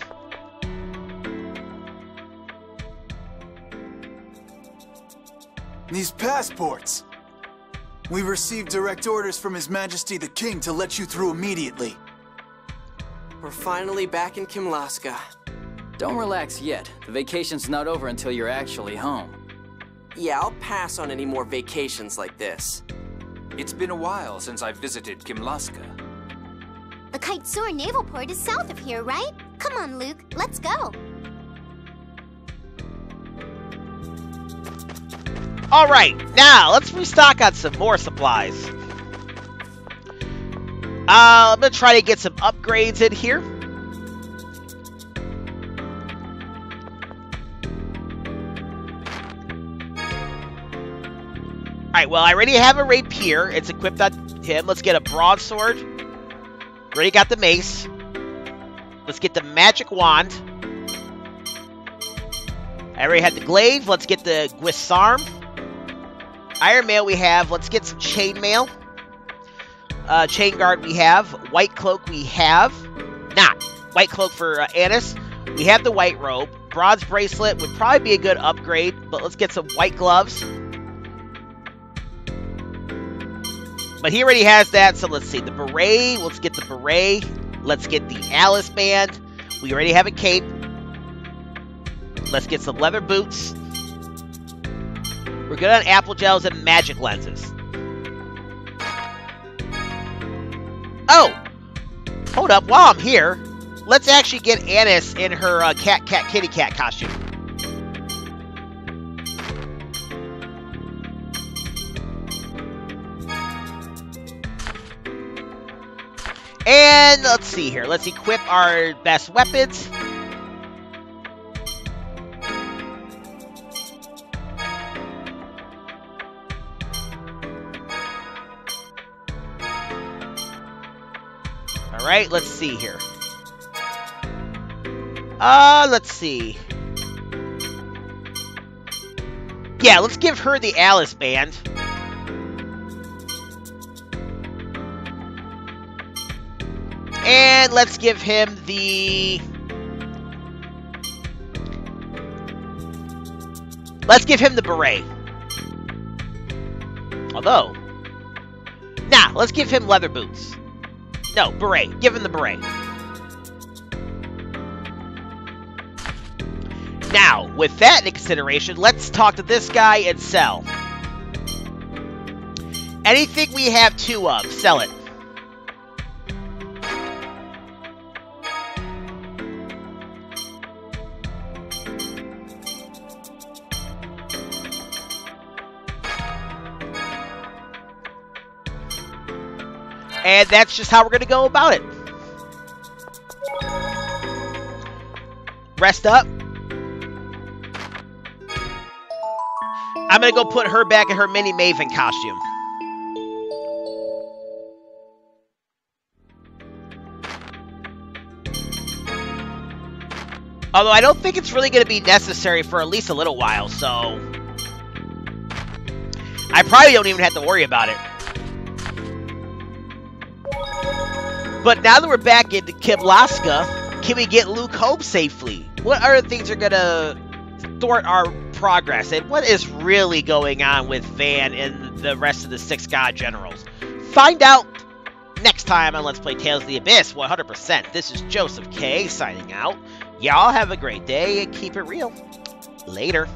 These passports. We received direct orders from His Majesty the King to let you through immediately. We're finally back in Kimlasca. Don't relax yet. The vacation's not over until you're actually home. Yeah, I'll pass on any more vacations like this. It's been a while since I visited Kimlasca. The Kaitzur naval port is south of here, right? Come on, Luke, let's go. Alright, now let's restock on some more supplies. I'm gonna try to get some upgrades in here. Alright, well, I already have a rapier. It's equipped on him. Let's get a broadsword. Already got the mace. Let's get the magic wand. I already had the glaive. Let's get the guisarme. Iron mail we have. Let's get some chainmail. Chain guard we have. White cloak we have. Not. White cloak for Anise. We have the white robe. Bronze bracelet would probably be a good upgrade, but let's get some white gloves. But he already has that, so let's see. The beret, let's get the beret. Let's get the Alice band. We already have a cape. Let's get some leather boots. We're good on apple gels and magic lenses. Oh! Hold up, while I'm here, let's actually get Anise in her kitty cat costume. And let's see here. Let's equip our best weapons. Alright, let's see here. Let's see. Yeah, let's give her the Alice band. And let's give him the... Let's give him the beret. Although... Nah, let's give him leather boots. No, beret. Give him the beret. Now, with that in consideration, let's talk to this guy and sell. Anything we have two of, sell it. And that's just how we're going to go about it. Rest up. I'm going to go put her back in her mini Maven costume. Although I don't think it's really going to be necessary for at least a little while, so... I probably don't even have to worry about it. But now that we're back into Kimlasca, can we get Luke home safely? What other things are going to thwart our progress? And what is really going on with Van and the rest of the 6 God Generals? Find out next time on Let's Play Tales of the Abyss 100%. This is Joseph K. signing out. Y'all have a great day and keep it real. Later.